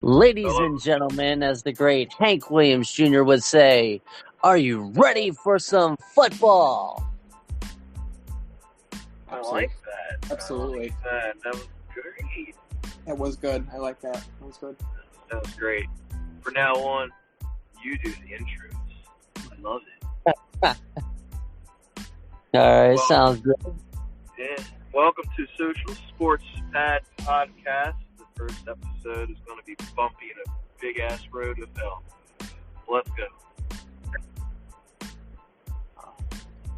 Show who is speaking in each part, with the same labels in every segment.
Speaker 1: Ladies
Speaker 2: Hello.
Speaker 1: and gentlemen, as the great Hank Williams Jr. would say, are you ready for some football?
Speaker 2: I like that.
Speaker 3: Absolutely.
Speaker 2: That was great.
Speaker 3: That was good. I like that. That was good.
Speaker 2: That was great. From now on, you do the intros. I love it.
Speaker 1: All right, sounds good.
Speaker 2: Yeah. Welcome to Social Sports Pad Podcast. The first episode is going to be bumpy and a big-ass road to hell. Let's go.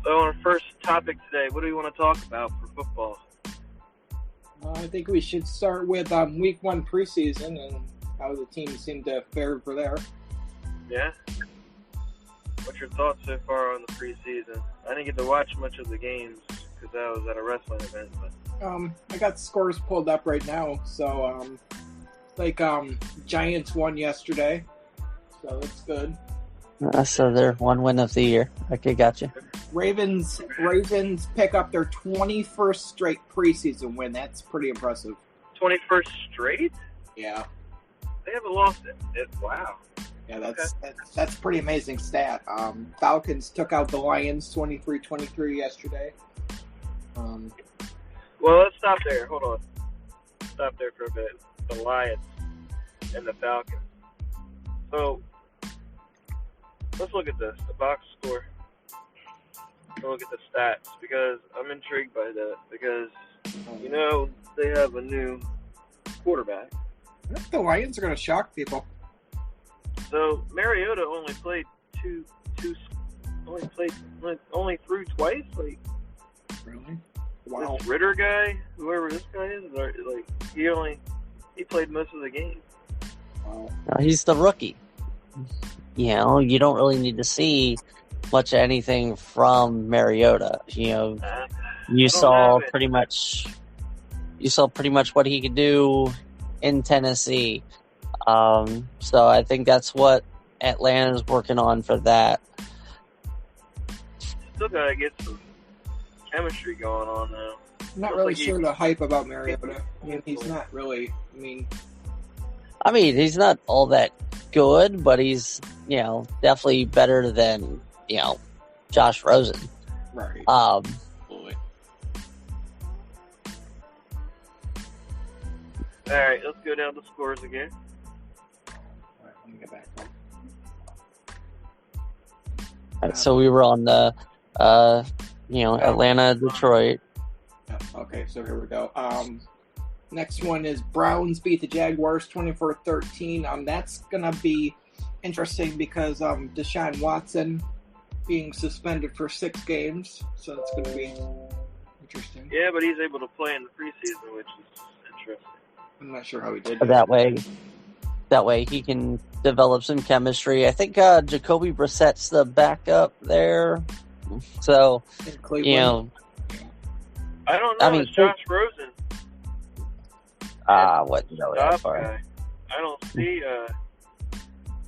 Speaker 2: So on our first topic today, what do we want to talk about for football?
Speaker 3: I think we should start with Week 1 preseason and how the team seemed to fare for there.
Speaker 2: Yeah? What's your thoughts so far on the preseason? I didn't get to watch much of the games because I was at a wrestling event. But
Speaker 3: I got scores pulled up right now. So, Giants won yesterday. So that's good.
Speaker 1: So they're one win of the year. Okay, gotcha.
Speaker 3: Ravens pick up their 21st straight preseason win. That's pretty impressive.
Speaker 2: 21st straight?
Speaker 3: Yeah.
Speaker 2: They haven't lost it. Wow.
Speaker 3: Yeah, that's pretty amazing stat. Falcons took out the Lions 23-23 yesterday.
Speaker 2: Well, let's stop there. Hold on. Stop there for a bit. The Lions and the Falcons. So, let's look at this. The box score. Look at the stats because I'm intrigued by that because, they have a new quarterback.
Speaker 3: I think the Lions are going to shock people.
Speaker 2: So Mariota only played only threw twice. Like,
Speaker 3: really? Wow.
Speaker 2: This Ritter guy, whoever this guy is, he played most of the game.
Speaker 3: Wow.
Speaker 1: He's the rookie. You don't really need to see much of anything from Mariota. You saw pretty much what he could do in Tennessee. So I think that's what Atlanta's working on for that.
Speaker 2: Still gotta get some chemistry going on now.
Speaker 3: I'm not really sure the hype about Mariota. I mean, he's not really.
Speaker 1: I mean, he's not all that good, but he's definitely better than Josh Rosen.
Speaker 3: Right.
Speaker 2: All right, let's go down the scores again.
Speaker 3: All right, let me get back.
Speaker 1: All right, so we were on the, Atlanta, Detroit.
Speaker 3: Yeah, okay, so here we go. Next one is Browns beat the Jaguars 24-13. That's going to be interesting because Deshaun Watson being suspended for 6 games, so that's going to be interesting.
Speaker 2: Yeah, but he's able to play in the preseason, which is interesting.
Speaker 3: I'm not sure how he did
Speaker 1: that way he can develop some chemistry. I think Jacoby Brissett's the backup there. So,
Speaker 3: in Cleveland.
Speaker 2: I don't know. It's Josh Rosen.
Speaker 1: What? No, that's far.
Speaker 2: Guy. I don't see.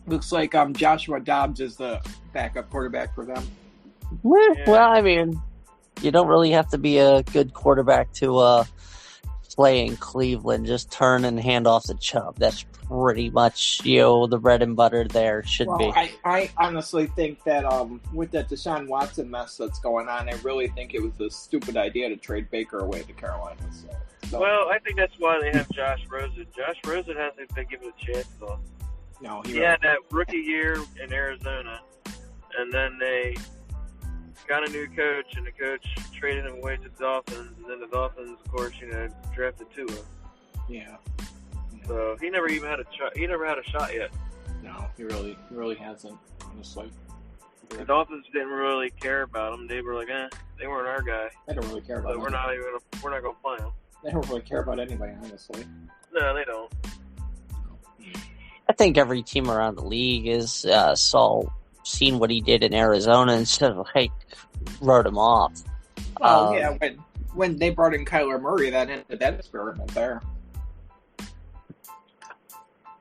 Speaker 3: Looks like Joshua Dobbs is the backup quarterback for them.
Speaker 1: Yeah. Well, I mean, you don't really have to be a good quarterback to play in Cleveland. Just turn and hand off the Chubb. That's pretty much the bread and butter there should be.
Speaker 3: I honestly think that with that Deshaun Watson mess that's going on, I really think it was a stupid idea to trade Baker away to Carolina. So.
Speaker 2: Well, I think that's why they have Josh Rosen. Josh Rosen hasn't been given a chance though.
Speaker 3: No,
Speaker 2: he had that rookie year in Arizona, and then they got a new coach, and the coach traded him away to the Dolphins, and then the Dolphins, of course, drafted Tua.
Speaker 3: Yeah.
Speaker 2: So he never even had a shot. He never had a shot yet.
Speaker 3: No, he really hasn't. Honestly,
Speaker 2: the Dolphins didn't really care about him. They were like, they weren't our guy.
Speaker 3: They don't really care about.
Speaker 2: So we're not gonna play him.
Speaker 3: They don't really care about anybody, honestly.
Speaker 2: No, they don't.
Speaker 1: I think every team around the league is seen what he did in Arizona instead of wrote him off.
Speaker 3: Oh yeah, when they brought in Kyler Murray, that ended that experiment there.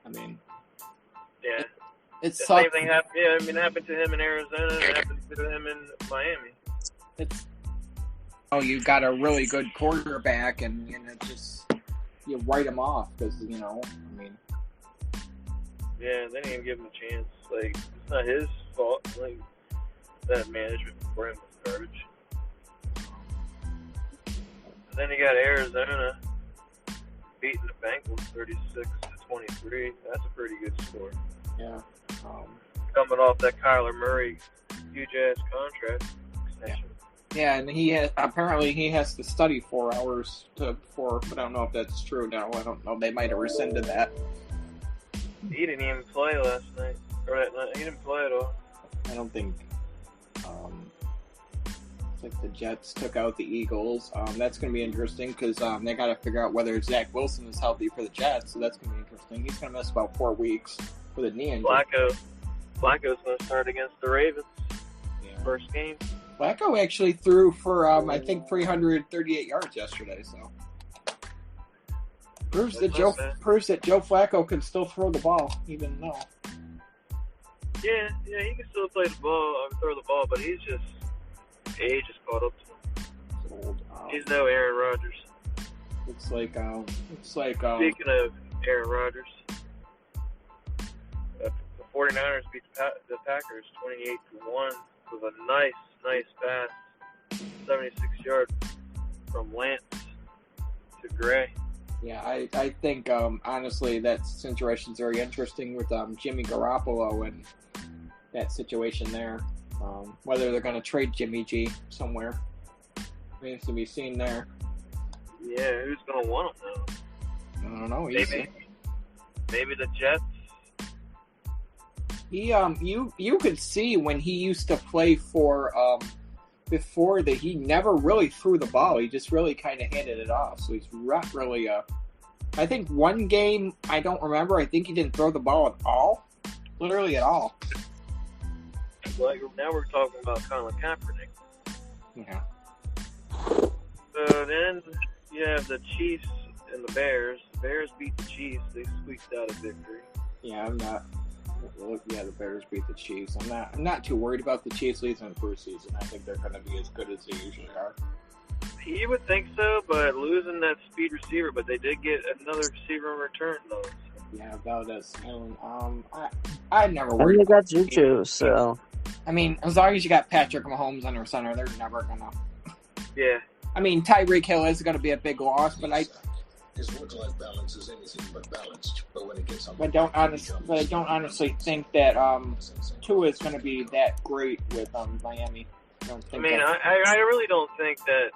Speaker 3: I mean,
Speaker 2: yeah,
Speaker 3: it's
Speaker 2: the same thing happened. Yeah, it happened to him in Arizona. It happened to him in Miami.
Speaker 3: You got a really good quarterback, and just you write him off because
Speaker 2: Yeah, they didn't even give him a chance. Like, it's not his fault. Like, that management for him was garbage. And then you got Arizona beating the Bengals 36-23. That's a pretty good score.
Speaker 3: Yeah.
Speaker 2: Coming off that Kyler Murray huge-ass contract extension.
Speaker 3: Yeah, and apparently he has to study 4 hours before, but I don't know if that's true now. I don't know. They might have rescinded that.
Speaker 2: He didn't even play last night. Or that night. He didn't play at all.
Speaker 3: I don't think. It's like the Jets took out the Eagles. That's going to be interesting because they got to figure out whether Zach Wilson is healthy for the Jets. So that's going to be interesting. He's going to miss about 4 weeks with a knee injury.
Speaker 2: Flacco's going to start against the Ravens.
Speaker 3: Yeah.
Speaker 2: First game.
Speaker 3: Flacco actually threw for I think 338 yards yesterday. So proves that Joe Flacco can still throw the ball even though.
Speaker 2: Yeah, he can still throw the ball, but he's just age has caught up to him.
Speaker 3: Old.
Speaker 2: He's no Aaron Rodgers.
Speaker 3: Looks like.
Speaker 2: Speaking of Aaron Rodgers, the 49ers beat the Packers 28-1 with a nice pass, 76-yard from Lance to Gray.
Speaker 3: Yeah, I think honestly that situation's very interesting with Jimmy Garoppolo and that situation there. Whether they're going to trade Jimmy G somewhere remains to be seen there.
Speaker 2: Yeah, who's going to want him now?
Speaker 3: I don't know.
Speaker 2: Maybe the Jets.
Speaker 3: You could see when he used to play for before that he never really threw the ball. He just really kind of handed it off. So he's not really I think one game I don't remember. I think he didn't throw the ball at all, literally at all.
Speaker 2: Well, now we're talking about Colin Kaepernick.
Speaker 3: Yeah.
Speaker 2: So then you have the Chiefs and the Bears. The Bears beat the Chiefs. They squeaked out a victory.
Speaker 3: Yeah, the Bears beat the Chiefs. I'm not too worried about the Chiefs losing in preseason. I think they're going to be as good as they usually are.
Speaker 2: You would think so, but losing that speed receiver, but they did get another receiver in return, though.
Speaker 3: Yeah, Valdez. And I never worried.
Speaker 1: You got Juju, so.
Speaker 3: I mean, as long as you got Patrick Mahomes under center, they're never gonna.
Speaker 2: Yeah.
Speaker 3: I mean, Tyreek Hill is going to be a big loss, but
Speaker 4: his work-life balance is anything but balanced. But when it gets on,
Speaker 3: I don't honestly think that Tua is going to be that great with Miami.
Speaker 2: I really don't think that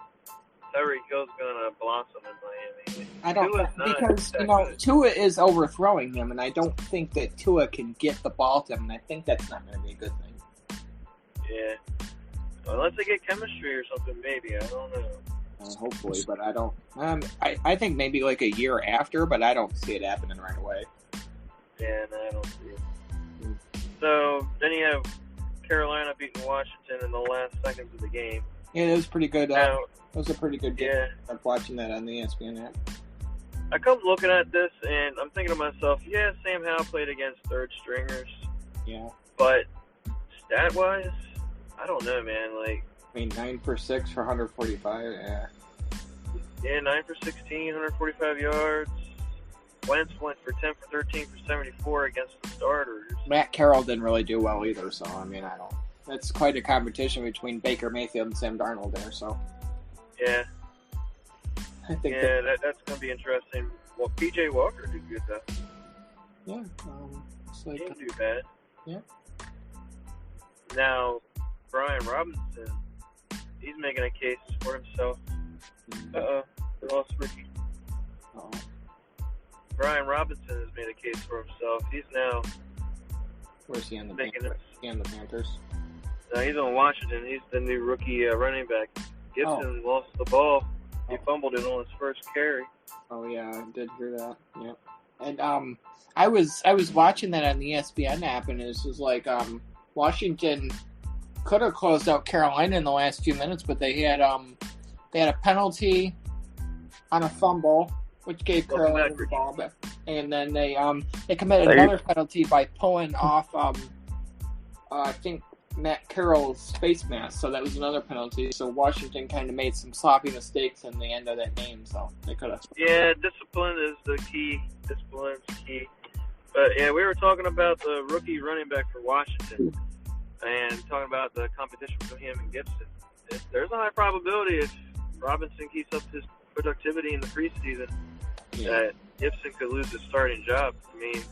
Speaker 2: Tyreek Hill's going to blossom in Miami.
Speaker 3: I don't because Tua is overthrowing him, and I don't think that Tua can get the ball to him. And I think that's not going to be a good thing.
Speaker 2: Yeah. Unless they get chemistry or something, maybe. I don't know.
Speaker 3: Hopefully, but I don't. I think maybe like a year after, but I don't see it happening right away.
Speaker 2: Yeah, no, I don't see it. So then you have Carolina beating Washington in the last seconds of the game.
Speaker 3: Yeah, it was pretty good.
Speaker 2: Now,
Speaker 3: it was a pretty good game.
Speaker 2: Yeah.
Speaker 3: I'm watching that on the ESPN app.
Speaker 2: I come looking at this and I'm thinking to myself, yeah, Sam Howell played against third stringers.
Speaker 3: Yeah.
Speaker 2: But stat wise, I don't know, man. Like,
Speaker 3: I mean, 9 for 6 for 145. Yeah.
Speaker 2: Yeah, 9 for 16, 145 yards. Wentz went for 10 for 13 for 74 against the starters.
Speaker 3: Matt Carroll didn't really do well either, so I mean, I don't. That's quite a competition between Baker Mayfield and Sam Darnold there. So.
Speaker 2: Yeah.
Speaker 3: I think.
Speaker 2: Yeah, that's going to be interesting. Well, PJ Walker did good though.
Speaker 3: Yeah. It's like,
Speaker 2: he didn't do bad.
Speaker 3: Yeah.
Speaker 2: Now, Brian Robinson, he's making a case for himself. They lost Ricky.
Speaker 3: Uh-oh.
Speaker 2: Brian Robinson has made a case for himself. He's now.
Speaker 3: Where's he on the
Speaker 2: making
Speaker 3: Panthers? He on the Panthers?
Speaker 2: No, he's on Washington. He's the new rookie running back. Gibson lost the ball. He fumbled it on his first carry.
Speaker 3: Oh yeah, I did hear that. Yeah, and I was watching that on the ESPN app, and it was like Washington could have closed out Carolina in the last few minutes, but they had a penalty on a fumble, which gave Carolina the ball back, and then they committed another penalty by pulling off I think Matt Carroll's face mask, so that was another penalty. So Washington kind of made some sloppy mistakes in the end of that game, so they could have.
Speaker 2: Yeah, discipline is the key. Discipline is key. But yeah, we were talking about the rookie running back for Washington and talking about the competition between him and Gibson. There's a high probability if Robinson keeps up his productivity in the preseason that Gibson could lose his starting job. I mean,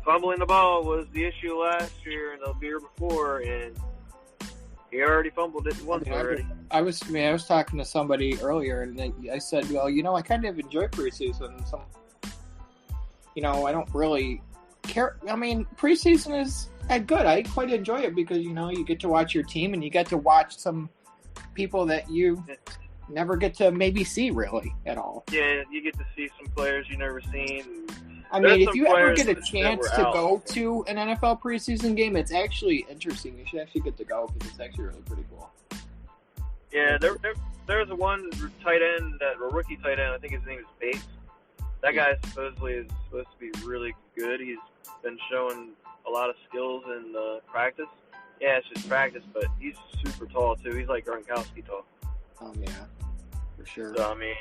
Speaker 2: fumbling the ball was the issue last year and the year before, and he already fumbled it once already.
Speaker 3: I was talking to somebody earlier, and I said, well, I kind of enjoy preseason. I don't really care. I mean, preseason is good. I quite enjoy it because, you get to watch your team and you get to watch some people that you never get to maybe see really at all.
Speaker 2: Yeah, you get to see some players you've never seen.
Speaker 3: I mean, if you ever get a chance to go to an NFL preseason game, it's actually interesting. You should actually get to go because it's actually really pretty cool.
Speaker 2: Yeah, there's a one tight end, a rookie tight end, I think his name is Bates. That guy supposedly is supposed to be really good. He's been showing a lot of skills in practice. Yeah, it's just practice, but he's super tall, too. He's like Gronkowski tall.
Speaker 3: Oh, yeah, for sure.
Speaker 2: So, I mean,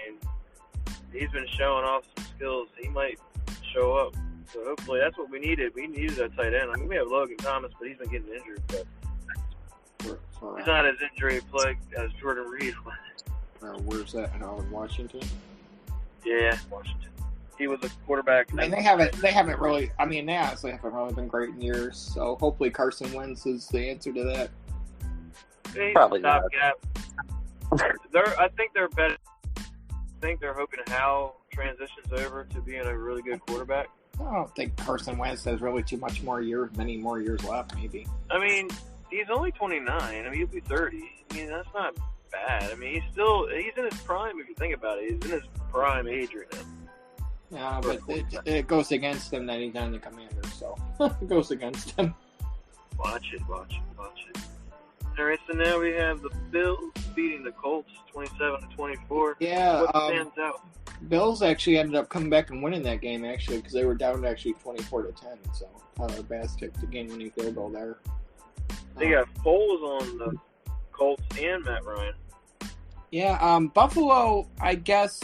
Speaker 2: he's been showing off some skills. He might show up. So, hopefully, that's what we needed. We needed a tight end. I mean, we have Logan Thomas, but he's been getting injured. But he's not as injury-plagued as Jordan Reed was.
Speaker 3: Where's that? In Washington?
Speaker 2: Yeah, Washington. He was a quarterback.
Speaker 3: I mean, they haven't really. I mean, they honestly haven't really been great in years. So hopefully Carson Wentz is the answer to that.
Speaker 1: Probably
Speaker 2: not.
Speaker 1: Gap.
Speaker 2: I think they're better. I think they're hoping Hal transitions over to being a really good quarterback.
Speaker 3: I don't think Carson Wentz has really many more years left. Maybe.
Speaker 2: I mean, he's only 29. I mean, he'll be 30. I mean, that's not bad. I mean, he's in his prime if you think about it. He's in his prime age right now.
Speaker 3: Yeah, but it goes against him that he's on the Commanders, so it goes against him.
Speaker 2: Watch it. All right, so now we have the Bills beating the Colts 27-24.
Speaker 3: Yeah,
Speaker 2: what stands out?
Speaker 3: Bills actually ended up coming back and winning that game actually because they were down actually 24-10. So Tyler Bass took the game-winning field goal there.
Speaker 2: They got Foles on the Colts and Matt Ryan.
Speaker 3: Yeah, Buffalo. I guess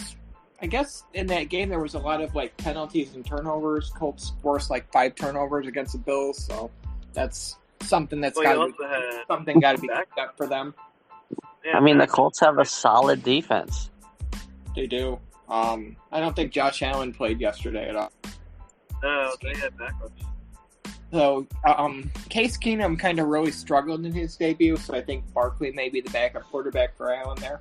Speaker 3: in that game there was a lot of penalties and turnovers. Colts forced 5 turnovers against the Bills, so that's something that's got to be picked up for them.
Speaker 1: Yeah, I mean, the Colts have a solid defense.
Speaker 3: They do. I don't think Josh Allen played yesterday at all.
Speaker 2: No, they had backups.
Speaker 3: So, Case Keenum kind of really struggled in his debut, so I think Barkley may be the backup quarterback for Allen there.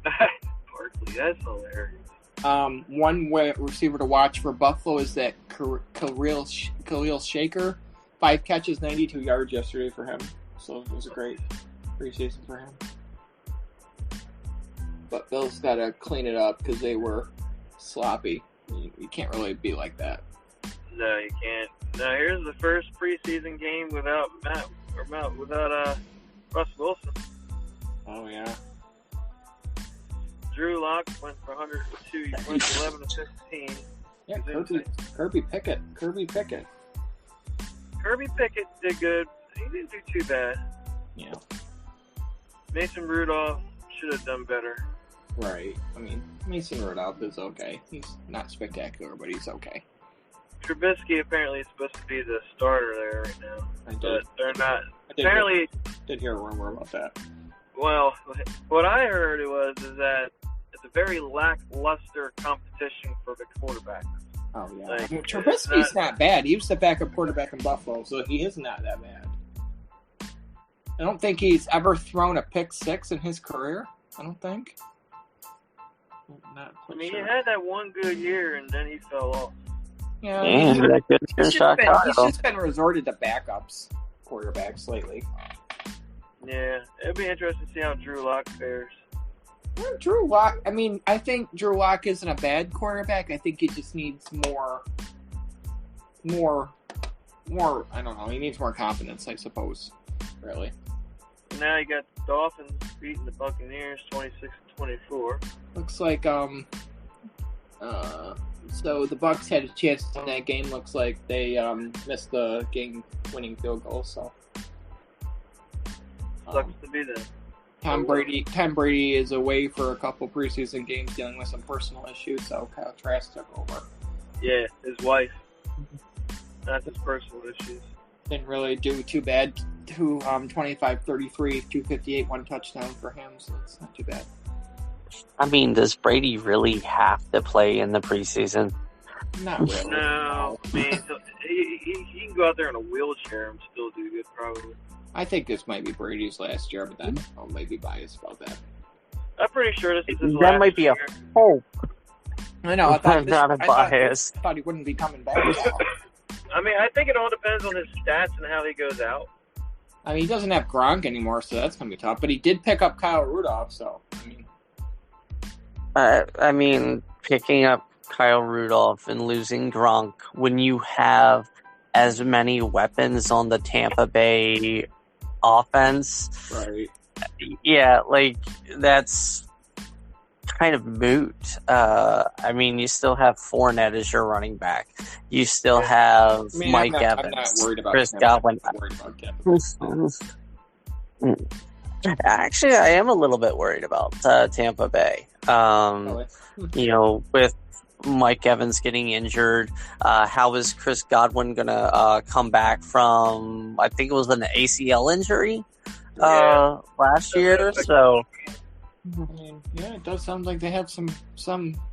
Speaker 2: Barkley, that's hilarious.
Speaker 3: One receiver to watch for Buffalo is that Khalil Shaker. 5 catches, 92 yards yesterday for him. So it was a great preseason for him. But Bills got to clean it up because they were sloppy. You can't really be like that.
Speaker 2: No, you can't. Now here's the first preseason game without Russ Wilson.
Speaker 3: Oh yeah.
Speaker 2: Drew Lock went for 102. He went 11-15.
Speaker 3: Yeah, Kirby Pickett. Kirby Pickett
Speaker 2: did good. He didn't do too bad.
Speaker 3: Yeah.
Speaker 2: Mason Rudolph should have done better.
Speaker 3: Right. I mean, Mason Rudolph is okay. He's not spectacular, but he's okay.
Speaker 2: Trubisky apparently is supposed to be the starter there right now. But they're not.
Speaker 3: I did hear a rumor about that.
Speaker 2: Well, what I heard is that it's a very lackluster competition for the quarterback.
Speaker 3: Oh, yeah. Trubisky's not bad. He was the backup quarterback in Buffalo, so he is not that bad. I don't think he's ever thrown a pick 6 in his career. I don't think.
Speaker 2: He had that one good year, and then he fell off.
Speaker 3: Yeah, he's just been resorted to backups quarterbacks lately.
Speaker 2: Yeah, it'd be interesting to see how Drew Lock fares.
Speaker 3: Drew Lock, I think Drew Lock isn't a bad quarterback. I think he just needs more, I don't know, he needs more confidence, I suppose, really.
Speaker 2: Now you got the Dolphins beating the Buccaneers 26-24.
Speaker 3: Looks like, so the Bucs had a chance to win that game. Looks like they missed the game-winning field goal, so.
Speaker 2: Sucks to be there.
Speaker 3: Tom Brady is away for a couple preseason games dealing with some personal issues, so Kyle Trask took over.
Speaker 2: Yeah, his wife. That's his personal issues.
Speaker 3: Didn't really do too bad. 25-33, 258, 1 touchdown for him, so it's not too bad.
Speaker 1: I mean, does Brady really have to play in the preseason?
Speaker 3: Not really.
Speaker 2: No, I mean, he can go out there in a wheelchair and still do good, probably.
Speaker 3: I think this might be Brady's last year, but then I'll maybe biased about that.
Speaker 2: I'm pretty sure this is his
Speaker 1: That
Speaker 2: last
Speaker 1: might be
Speaker 2: year.
Speaker 1: a hope.
Speaker 3: I know. I thought
Speaker 1: Not a bias.
Speaker 3: I thought he wouldn't be coming back.
Speaker 2: I mean, I think it all depends on his stats and how he goes out.
Speaker 3: I mean, he doesn't have Gronk anymore, so that's going to be tough. But he did pick up Kyle Rudolph, so
Speaker 1: I mean, picking up Kyle Rudolph and losing Gronk when you have as many weapons on the Tampa Bay offense,
Speaker 3: right?
Speaker 1: Yeah, like that's kind of moot. I mean, you still have Fournette as your running back. You still have Mike Evans,
Speaker 3: I'm not worried about
Speaker 1: Chris
Speaker 3: him.
Speaker 1: Godwin.
Speaker 3: I'm not worried about Kevin.
Speaker 1: Actually, I am a little bit worried about Tampa Bay. You know, with Mike Evans getting injured, how is Chris Godwin going to come back from, I think it was an ACL injury last year? So,
Speaker 3: I mean, yeah, it does sound like they have some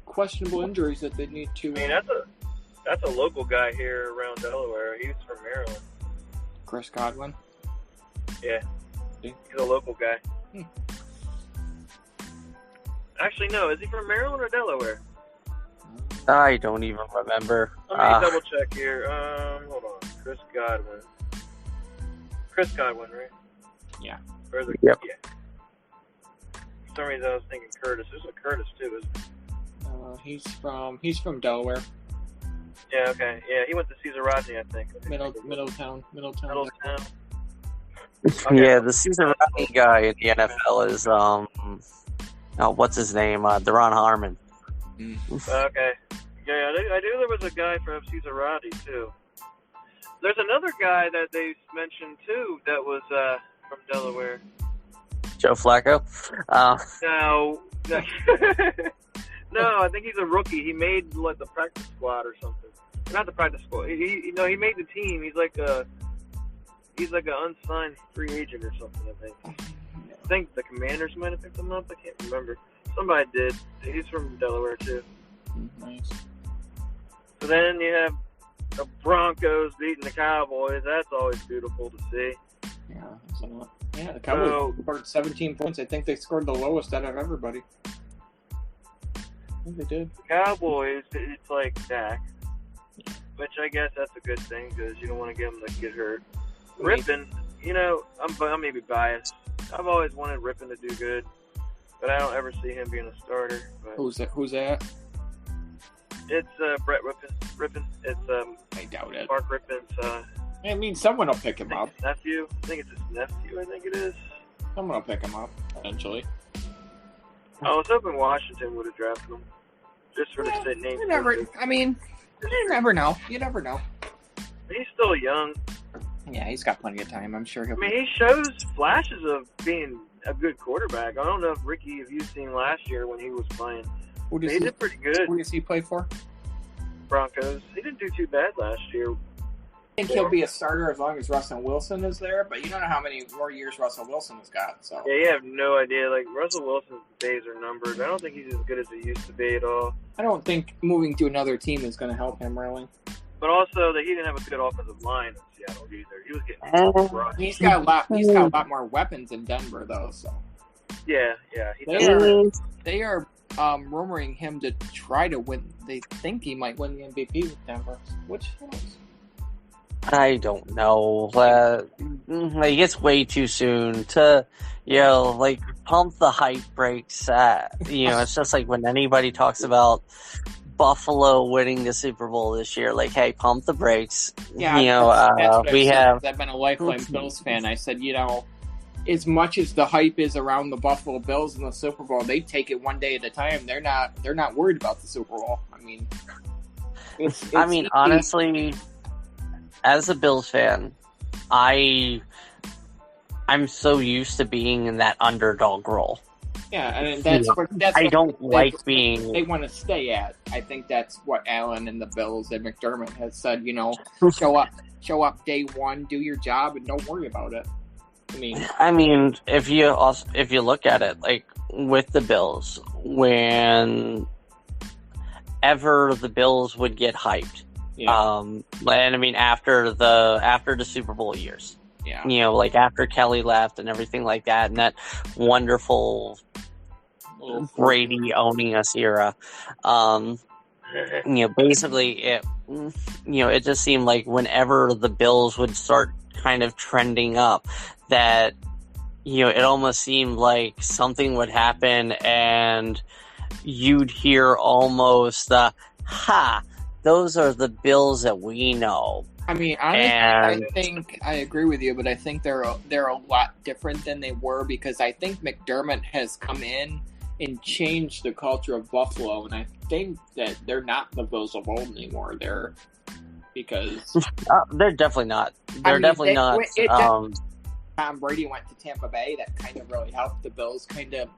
Speaker 3: questionable injuries that they need to.
Speaker 2: I mean, that's a local guy here around Delaware. He's from Maryland.
Speaker 3: Chris Godwin?
Speaker 2: Yeah. He's a local guy. Actually, no. Is he from Maryland or Delaware?
Speaker 1: I don't even remember.
Speaker 2: Let me double check here. Hold on. Chris Godwin, right?
Speaker 3: Yeah.
Speaker 1: Yep.
Speaker 2: Yeah. For some reason, I was thinking Curtis. There's a Curtis too, isn't there?
Speaker 3: He's from Delaware.
Speaker 2: Yeah. Okay. Yeah. He went to Caesarati, I think.
Speaker 3: Middletown.
Speaker 2: Okay.
Speaker 1: Yeah, the Caesar guy in the NFL is what's his name? Deron Harmon.
Speaker 2: Okay. Yeah, I knew there was a guy from Caesarati too. There's another guy that they mentioned too that was from Delaware.
Speaker 1: Joe Flacco.
Speaker 2: No, no, I think he's a rookie. He made like the practice squad or something. Not the practice squad. He made the team. He's like an unsigned free agent or something. I think the Commanders might have picked him up. I can't remember. Somebody did. He's from Delaware too.
Speaker 3: Nice.
Speaker 2: So then you have the Broncos beating the Cowboys. That's always beautiful to see.
Speaker 3: Yeah, the Cowboys scored 17 points. I think they scored the lowest out of everybody. I think they did.
Speaker 2: The Cowboys, it's like Dak, which I guess that's a good thing because you don't want to get them to get hurt. Rippon, I'm maybe biased. I've always wanted Rippon to do good, but I don't ever see him being a starter. But
Speaker 3: Who's that?
Speaker 2: It's Brett Rippon. It's
Speaker 3: I doubt it.
Speaker 2: Mark Rippon's
Speaker 3: I mean, someone will pick him up.
Speaker 2: nephew. I think it's his nephew. I think it is.
Speaker 3: Someone will pick him up eventually.
Speaker 2: I was hoping Washington would have drafted him just for the state name.
Speaker 3: You never know. You never know.
Speaker 2: He's still young.
Speaker 3: Yeah, he's got plenty of time. I'm sure he'll.
Speaker 2: I mean, he shows flashes of being a good quarterback. I don't know if Ricky, if you've seen last year when he was playing. He did pretty good.
Speaker 3: Who does he play for?
Speaker 2: Broncos. He didn't do too bad last year.
Speaker 3: I think he'll be a starter as long as Russell Wilson is there, but you don't know how many more years Russell Wilson has got. So
Speaker 2: yeah, you have no idea. Like, Russell Wilson's days are numbered. I don't think he's as good as he used to be at all.
Speaker 3: I don't think moving to another team is going to help him really.
Speaker 2: But also, that he didn't have a good offensive line in Seattle either. He was getting crushed.
Speaker 3: He's got a lot more weapons in Denver though. So
Speaker 2: yeah.
Speaker 3: They are rumoring him to try to win. They think he might win the MVP with Denver, which knows?
Speaker 1: I don't know. Like, it's way too soon to, pump the hype brakes. It's just like when anybody talks about Buffalo winning the Super Bowl this year, like, hey, pump the brakes.
Speaker 3: Yeah, I've been a lifelong Bills fan. I said, as much as the hype is around the Buffalo Bills in the Super Bowl, they take it one day at a time. They're not worried about the Super Bowl. I mean,
Speaker 1: honestly, as a Bills fan, I'm so used to being in that underdog role.
Speaker 3: Yeah, and that's
Speaker 1: Yeah.
Speaker 3: what that's
Speaker 1: I
Speaker 3: what
Speaker 1: don't
Speaker 3: they,
Speaker 1: like being.
Speaker 3: they want to stay at. I think that's what Allen and the Bills and McDermott has said. Show up day one, do your job, and don't worry about it.
Speaker 1: I mean, if you look at it, like with the Bills, whenever the Bills would get hyped, and I mean after the Super Bowl years, like after Kelly left and everything like that, and that wonderful Brady owning us era, basically it just seemed like whenever the Bills would start kind of trending up, that it almost seemed like something would happen and you'd hear almost those are the Bills that we know.
Speaker 3: I mean, honestly, I think I agree with you, but I think they're a lot different than they were, because I think McDermott has come in and changed the culture of Buffalo, and I think that they're not the Bills of old anymore. They're
Speaker 1: definitely not. They're definitely not.
Speaker 3: Tom Brady went to Tampa Bay. That kind of really helped the Bills kind of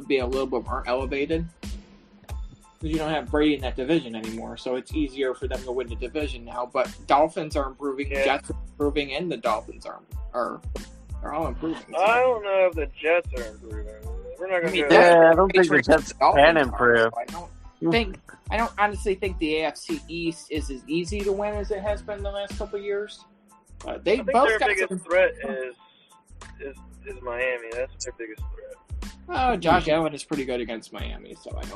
Speaker 3: be a little bit more elevated. Because you don't have Brady in that division anymore, so it's easier for them to win the division now. But Dolphins are improving, Jets are improving, and the Dolphins are all improving. So.
Speaker 2: I don't know if the Jets are improving. We're not going to.
Speaker 1: I don't think the Jets can improve.
Speaker 3: I don't honestly think the AFC East is as easy to win as it has been the last couple of years. I think
Speaker 2: their biggest threat is Miami. That's their biggest threat.
Speaker 3: Josh Allen is pretty good against Miami, so I'm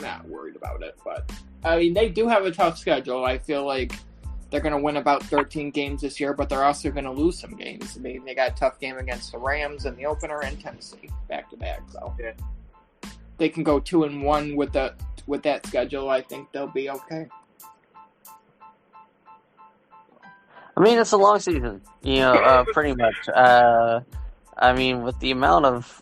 Speaker 3: not worried about it. But I mean, they do have a tough schedule. I feel like they're going to win about 13 games this year, but they're also going to lose some games. I mean, they got a tough game against the Rams in the opener and Tennessee back to back. So they can go 2-1 with that schedule. I think they'll be okay.
Speaker 1: I mean, it's a long season, pretty much. I mean, with the amount of,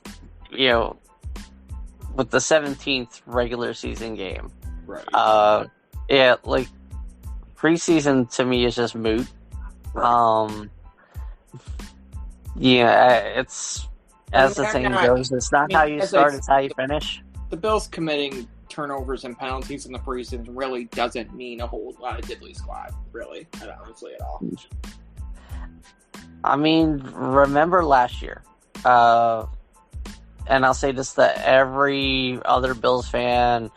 Speaker 1: with the 17th regular season game,
Speaker 3: right?
Speaker 1: Like preseason to me is just moot. It's as the saying goes, it's not how you start, it's how you finish.
Speaker 3: The Bills committing turnovers and penalties in the preseason really doesn't mean a whole lot of diddly squat, really, honestly, at all.
Speaker 1: I mean, remember last year, and I'll say this to every other Bills fan,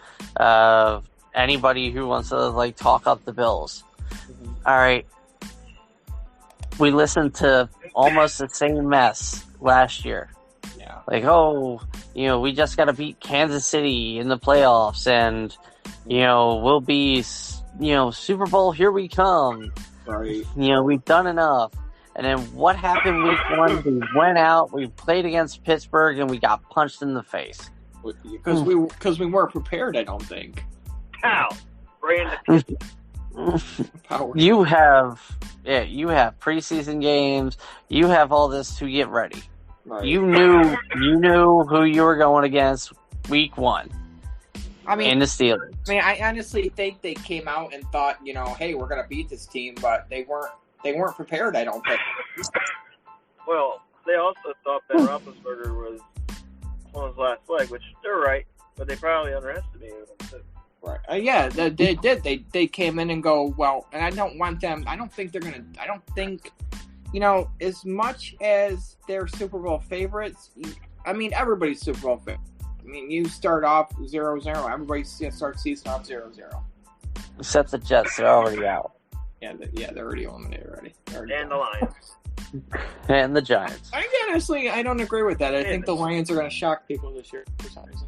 Speaker 1: anybody who wants to talk up the Bills. Mm-hmm. All right, we listened to almost the same mess last year. We just got to beat Kansas City in the playoffs, and we'll be Super Bowl, here we come.
Speaker 3: Right.
Speaker 1: We've done enough. And then what happened week one? We went out, we played against Pittsburgh, and we got punched in the face.
Speaker 3: Because we weren't prepared, I don't think.
Speaker 2: How? Brandon.
Speaker 1: You have preseason games. You have all this to get ready. Right. You knew who you were going against week one.
Speaker 3: I mean,
Speaker 1: in the Steelers.
Speaker 3: I mean, I honestly think they came out and thought, hey, we're going to beat this team, but they weren't prepared, I don't think.
Speaker 2: Well, they also thought that Roethlisberger was on his last leg, which they're right, but they probably underestimated him too.
Speaker 3: Right. They did. They came in and go, well, and I don't want them. I don't think, as much as they're Super Bowl favorites, I mean, everybody's Super Bowl favorite. I mean, you start off 0-0. Everybody starts season off 0-0.
Speaker 1: Except the Jets, they're already out.
Speaker 3: Yeah, they're already eliminated already.
Speaker 2: And the Lions.
Speaker 1: And the Giants.
Speaker 3: Honestly, I don't agree with that. I think the Lions are going to shock people this year for some reason.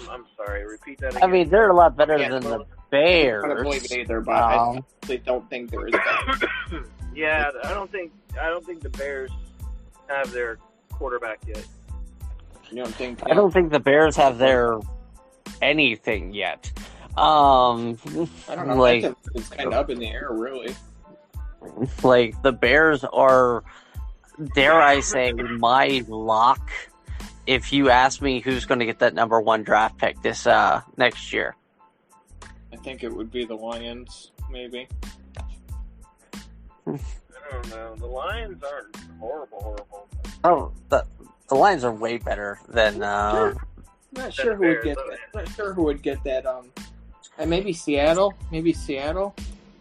Speaker 2: I'm sorry, repeat that again.
Speaker 1: I mean, they're a lot better than the Bears.
Speaker 3: I don't believe it either, but I honestly don't think they're as bad.
Speaker 2: Yeah, I don't think the Bears have their quarterback yet.
Speaker 3: You don't think?
Speaker 1: I don't think the Bears have their anything yet.
Speaker 3: I don't know. It's kind of up in the air, really.
Speaker 1: The Bears are, dare I say, my lock. If you ask me who's going to get that number one draft pick this next year,
Speaker 3: I think it would be the Lions, maybe.
Speaker 2: I don't know. The Lions aren't horrible.
Speaker 1: Oh, the Lions are way better than.
Speaker 3: Not sure who would get that. Not sure who would get that. And maybe Seattle.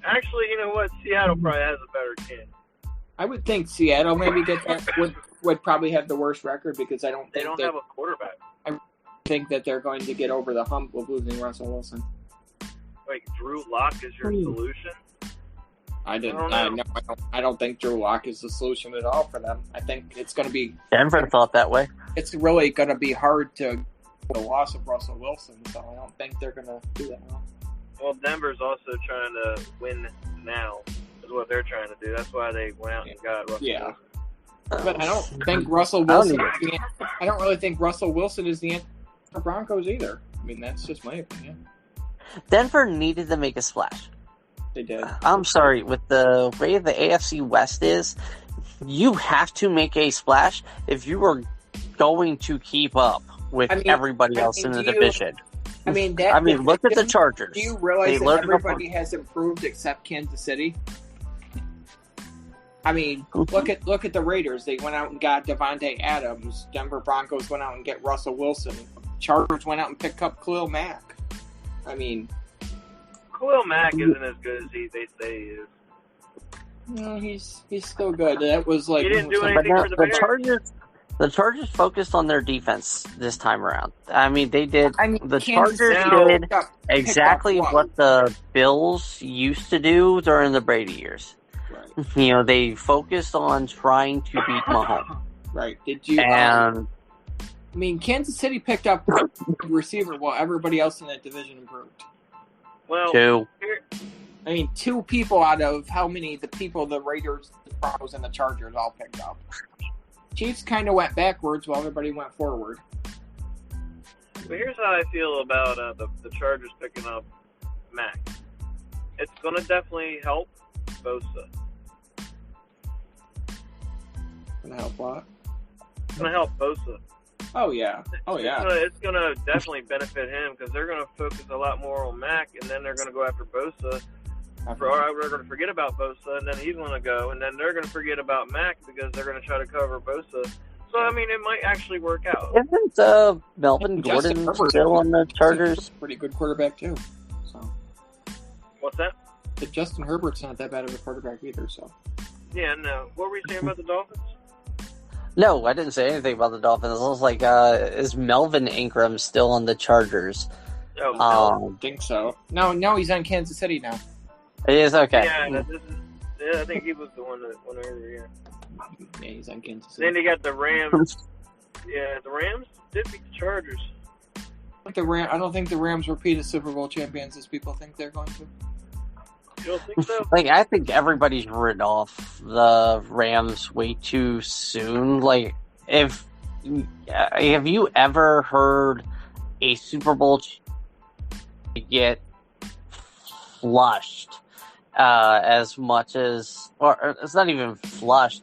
Speaker 2: Actually, you know what? Seattle probably has a better chance.
Speaker 3: I would think Seattle maybe get that. Would probably have the worst record because I don't think
Speaker 2: they don't have a quarterback.
Speaker 3: I think that they're going to get over the hump of losing Russell Wilson.
Speaker 2: Like Drew Lock is your solution?
Speaker 3: I don't think Drew Lock is the solution at all for them. I think it's going to be
Speaker 1: Denver thought that way.
Speaker 3: It's really going to be hard to the loss of Russell Wilson, so I don't think they're going to do that well.
Speaker 2: Well, Denver's also trying to win now, is what they're trying to do. That's why they went out and got Russell Wilson.
Speaker 3: But I don't think Russell Wilson. I don't really think Russell Wilson is the answer for Broncos either. I mean, that's just my opinion.
Speaker 1: Denver needed to make a splash.
Speaker 3: They did.
Speaker 1: I'm sorry, with the way the AFC West is, you have to make a splash if you are going to keep up with everybody else in the division. Look at the Chargers.
Speaker 3: Do you realize that everybody has improved except Kansas City? I mean, look at the Raiders. They went out and got Devontae Adams. Denver Broncos went out and get Russell Wilson. Chargers went out and picked up Khalil Mack. I mean,
Speaker 2: Khalil Mack isn't as good as they say he is.
Speaker 3: No, he's still good. That was like
Speaker 2: he didn't do anything for the Bears.
Speaker 1: The Chargers focused on their defense this time around. I mean, they did. The
Speaker 3: Kansas
Speaker 1: Chargers did exactly what the Bills used to do during the Brady years. Right. You know, they focused on trying to beat Mahomes.
Speaker 3: Right. Did you?
Speaker 1: And
Speaker 3: I mean, Kansas City picked up a receiver while everybody else in that division improved.
Speaker 2: Well,
Speaker 1: two.
Speaker 3: I mean, two people out of how many the Raiders, the Broncos, and the Chargers all picked up. Chiefs kind of went backwards while everybody went forward.
Speaker 2: But here's how I feel about the Chargers picking up Mac. It's going to definitely help Bosa.
Speaker 3: Going to help what?
Speaker 2: It's going to help Bosa.
Speaker 3: Oh, yeah.
Speaker 2: It's going to definitely benefit him because they're going to focus a lot more on Mac, and then they're going to go after Bosa. We're going to forget about Bosa, and then he's going to go, and then they're going to forget about Mac because they're going to try to cover Bosa. So, I mean, it might actually work out.
Speaker 1: Isn't Melvin Gordon still on the Chargers?
Speaker 3: Pretty good quarterback, too. So.
Speaker 2: What's that?
Speaker 3: Justin Herbert's not that bad of a quarterback either, so.
Speaker 2: Yeah, no. What were you saying about the Dolphins?
Speaker 1: No, I didn't say anything about the Dolphins. I was like, is Melvin Ingram still on the Chargers?
Speaker 2: Oh,
Speaker 3: I think so. No, he's on Kansas City now.
Speaker 1: It is okay.
Speaker 2: Yeah, I think he was the one that went earlier.
Speaker 3: Yeah, he's on Kansas City.
Speaker 2: Then they got the Rams. Yeah, the Rams did beat the Chargers.
Speaker 3: I don't think the Rams repeat as Super Bowl champions as people think they're going to.
Speaker 2: You don't think so?
Speaker 1: I think everybody's written off the Rams way too soon. Have you ever heard a Super Bowl get flushed as much as, or it's not even flushed.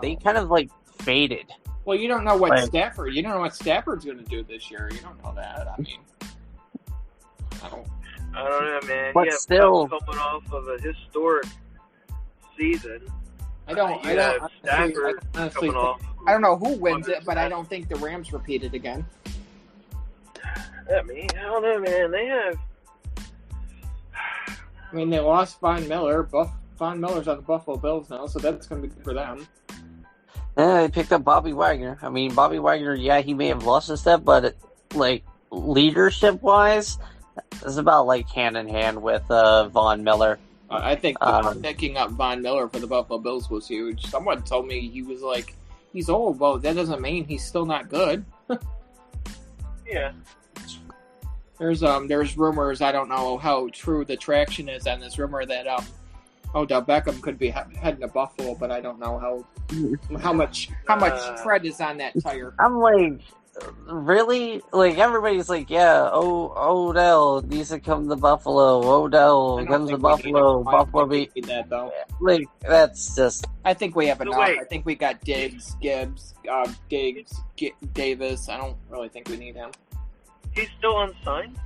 Speaker 1: They kind of faded.
Speaker 3: Well, you don't know what Stafford's going to do this year. You don't know that. I mean,
Speaker 2: I don't know, man.
Speaker 1: But still,
Speaker 2: coming off of a historic season.
Speaker 3: I don't know who wins it, but I don't think the Rams repeat it again.
Speaker 2: I don't know, man. They have.
Speaker 3: I mean, they lost Von Miller. Von Miller's on the Buffalo Bills now, so that's going to be good for them.
Speaker 1: They picked up Bobby Wagner. I mean, Bobby Wagner, he may have lost a step, but leadership-wise, it's about hand in hand with Von Miller.
Speaker 3: I think picking up Von Miller for the Buffalo Bills was huge. Someone told me he was he's old. Well, that doesn't mean he's still not good.
Speaker 2: Yeah.
Speaker 3: There's rumors. I don't know how true the traction is on this rumor that Odell Beckham could be heading to Buffalo, but I don't know how much tread is on that tire.
Speaker 1: I'm really? Everybody's yeah, Odell needs to come to Buffalo. Odell comes to Buffalo. Buffalo beat
Speaker 3: that though.
Speaker 1: That's just.
Speaker 3: I think we have enough. I think we got Diggs, Davis. I don't really think we need him.
Speaker 2: He's still unsigned?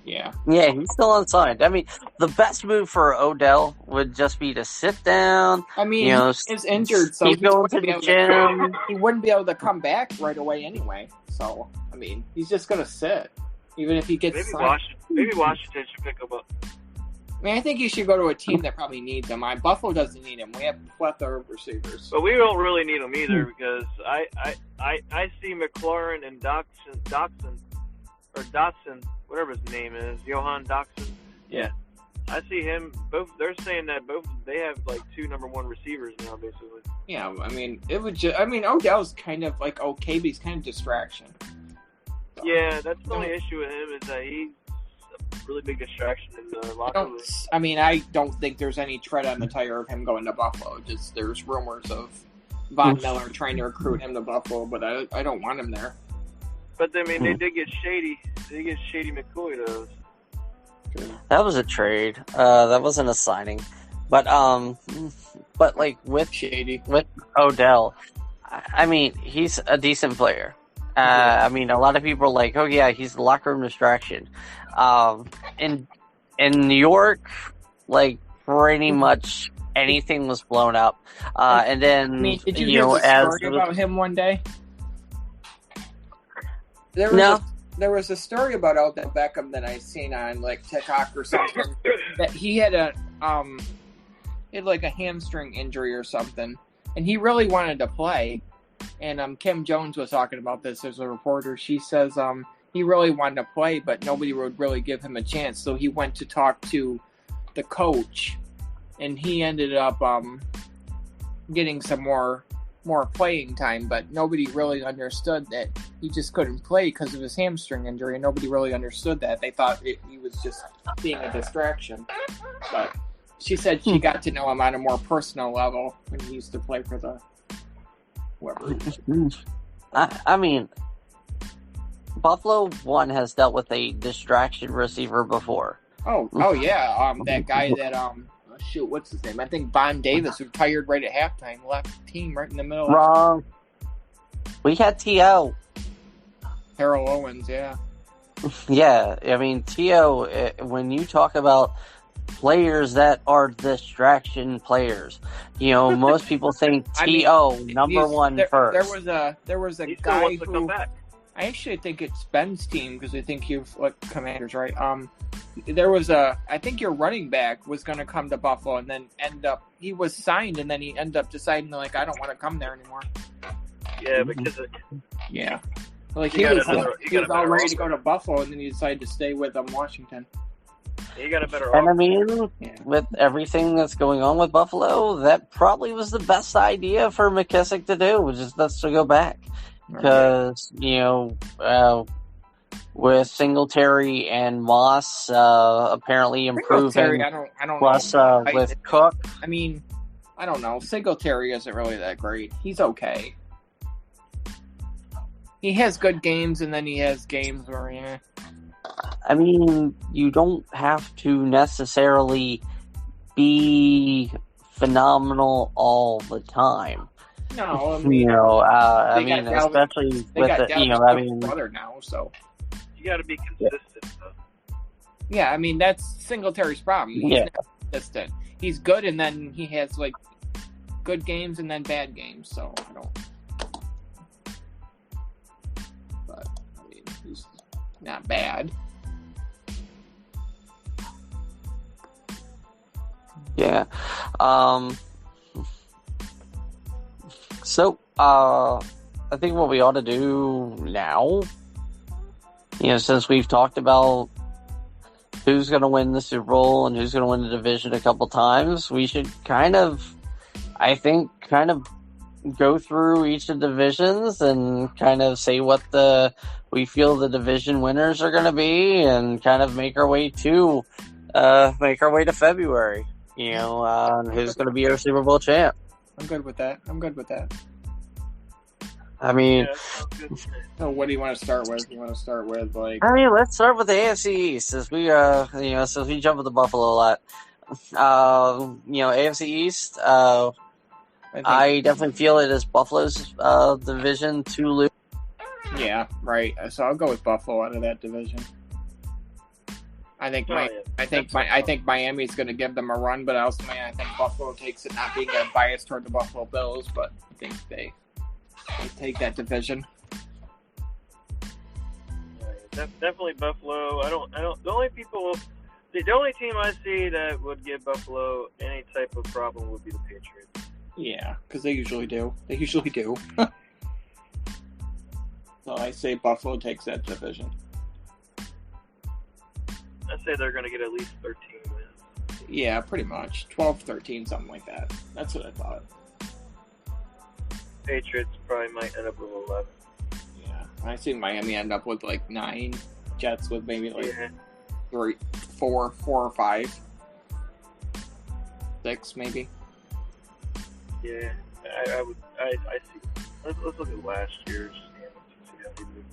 Speaker 3: Yeah.
Speaker 1: Yeah, he's still unsigned. I mean, the best move for Odell would just be to sit down.
Speaker 3: I mean,
Speaker 1: you know,
Speaker 3: he is injured, so
Speaker 1: keep going to the gym.
Speaker 3: he wouldn't be able to come back right away anyway. So, I mean, he's just going to sit, even if he gets signed.
Speaker 2: Maybe Washington should pick him up.
Speaker 3: I mean, I think you should go to a team that probably needs him. Buffalo doesn't need him. We have a plethora of receivers.
Speaker 2: But we don't really need him either because I see McLaurin and Dotson, whatever his name is, Johan Dotson.
Speaker 3: Yeah.
Speaker 2: I see him. Both. They're saying that they have like 2 number 1 receivers now, basically.
Speaker 3: Yeah, I mean, it would just. I mean, Odell's kind of like okay, but he's kind of distraction. So,
Speaker 2: yeah, that's the only issue with him is that he's a really big distraction in the locker room.
Speaker 3: I mean, I don't think there's any tread on the tire of him going to Buffalo. Just there's rumors of Von Miller trying to recruit him to Buffalo, but I don't want him there.
Speaker 2: But I mean, they did get Shady. They get Shady McCoy to.
Speaker 1: That was a trade. That wasn't a signing. But like with Odell, I mean, he's a decent player. I mean, a lot of people are like, oh yeah, he's the locker room distraction. In New York, like pretty much anything was blown up. And then
Speaker 3: I mean, did you hear the story about him one day? There was a story about Odell Beckham that I seen on like TikTok or something that he had a hamstring injury or something, and he really wanted to play. And Kim Jones was talking about this as a reporter. She says he really wanted to play, but nobody would really give him a chance. So he went to talk to the coach, and he ended up getting some more playing time, but nobody really understood that he just couldn't play because of his hamstring injury, and nobody really understood that. They thought he was just being a distraction. But she said she got to know him on a more personal level when he used to play for the whoever.
Speaker 1: I mean, Buffalo one has dealt with a distraction receiver before.
Speaker 3: Oh yeah, that guy that what's his name? I think Von Davis retired right at halftime, left the team right in the middle.
Speaker 1: Wrong. We had T.O.
Speaker 3: Harold Owens, yeah.
Speaker 1: Yeah, I mean, T.O., when you talk about players that are distraction players, most people think T.O. number one first.
Speaker 3: There was a guy who... I actually think it's Ben's team because I think you've Commanders, right? I think your running back was going to come to Buffalo and then he was signed and then he ended up deciding I don't want to come there anymore.
Speaker 2: Yeah, because
Speaker 3: he was all ready to go to Buffalo and then he decided to stay with Washington.
Speaker 2: He got a better
Speaker 1: offer. And I mean, with everything that's going on with Buffalo, that probably was the best idea for McKissick to do, was just to go back. Because, with Singletary and Moss apparently improving,
Speaker 3: I don't
Speaker 1: plus
Speaker 3: know.
Speaker 1: With Cook.
Speaker 3: I mean, I don't know. Singletary isn't really that great. He's okay. He has good games, and then he has games where,
Speaker 1: I mean, you don't have to necessarily be phenomenal all the time.
Speaker 3: No, I mean,
Speaker 1: especially with the,
Speaker 3: brother now, so
Speaker 2: you got to be consistent.
Speaker 3: Yeah, I mean that's Singletary's problem. He's not consistent. He's good, and then he has good games and then bad games. So I don't. But I mean, he's not bad.
Speaker 1: Yeah. So, I think what we ought to do now, since we've talked about who's going to win the Super Bowl and who's going to win the division a couple times, we should kind of go through each of the divisions and kind of say what we feel the division winners are going to be and kind of make our way to February, and who's going to be our Super Bowl champ.
Speaker 3: I'm good with that.
Speaker 1: I mean,
Speaker 3: so what do you want to start with? You want to start with
Speaker 1: let's start with the AFC East, since we since we jump with the Buffalo a lot. AFC East. I definitely feel it is Buffalo's division to lose.
Speaker 3: Yeah, right. So I'll go with Buffalo out of that division. I think
Speaker 2: Oh, yeah.
Speaker 3: I think Miami's going to give them a run, but also I think Buffalo takes it, not being a bias toward the Buffalo Bills, but I think they take that division.
Speaker 2: Definitely Buffalo. I don't. The only team I see that would give Buffalo any type of problem would be the Patriots.
Speaker 3: Yeah, because they usually do. So I say Buffalo takes that division.
Speaker 2: I say they're going to get at least 13 wins.
Speaker 3: Yeah, pretty much. 12, 13, something like that. That's what I thought.
Speaker 2: Patriots probably might end up with 11.
Speaker 3: Yeah, I see Miami end up with like 9. Jets with maybe like 3, 4 or 5. 6 maybe.
Speaker 2: Yeah, I see. Let's look at last year's. See how they moved.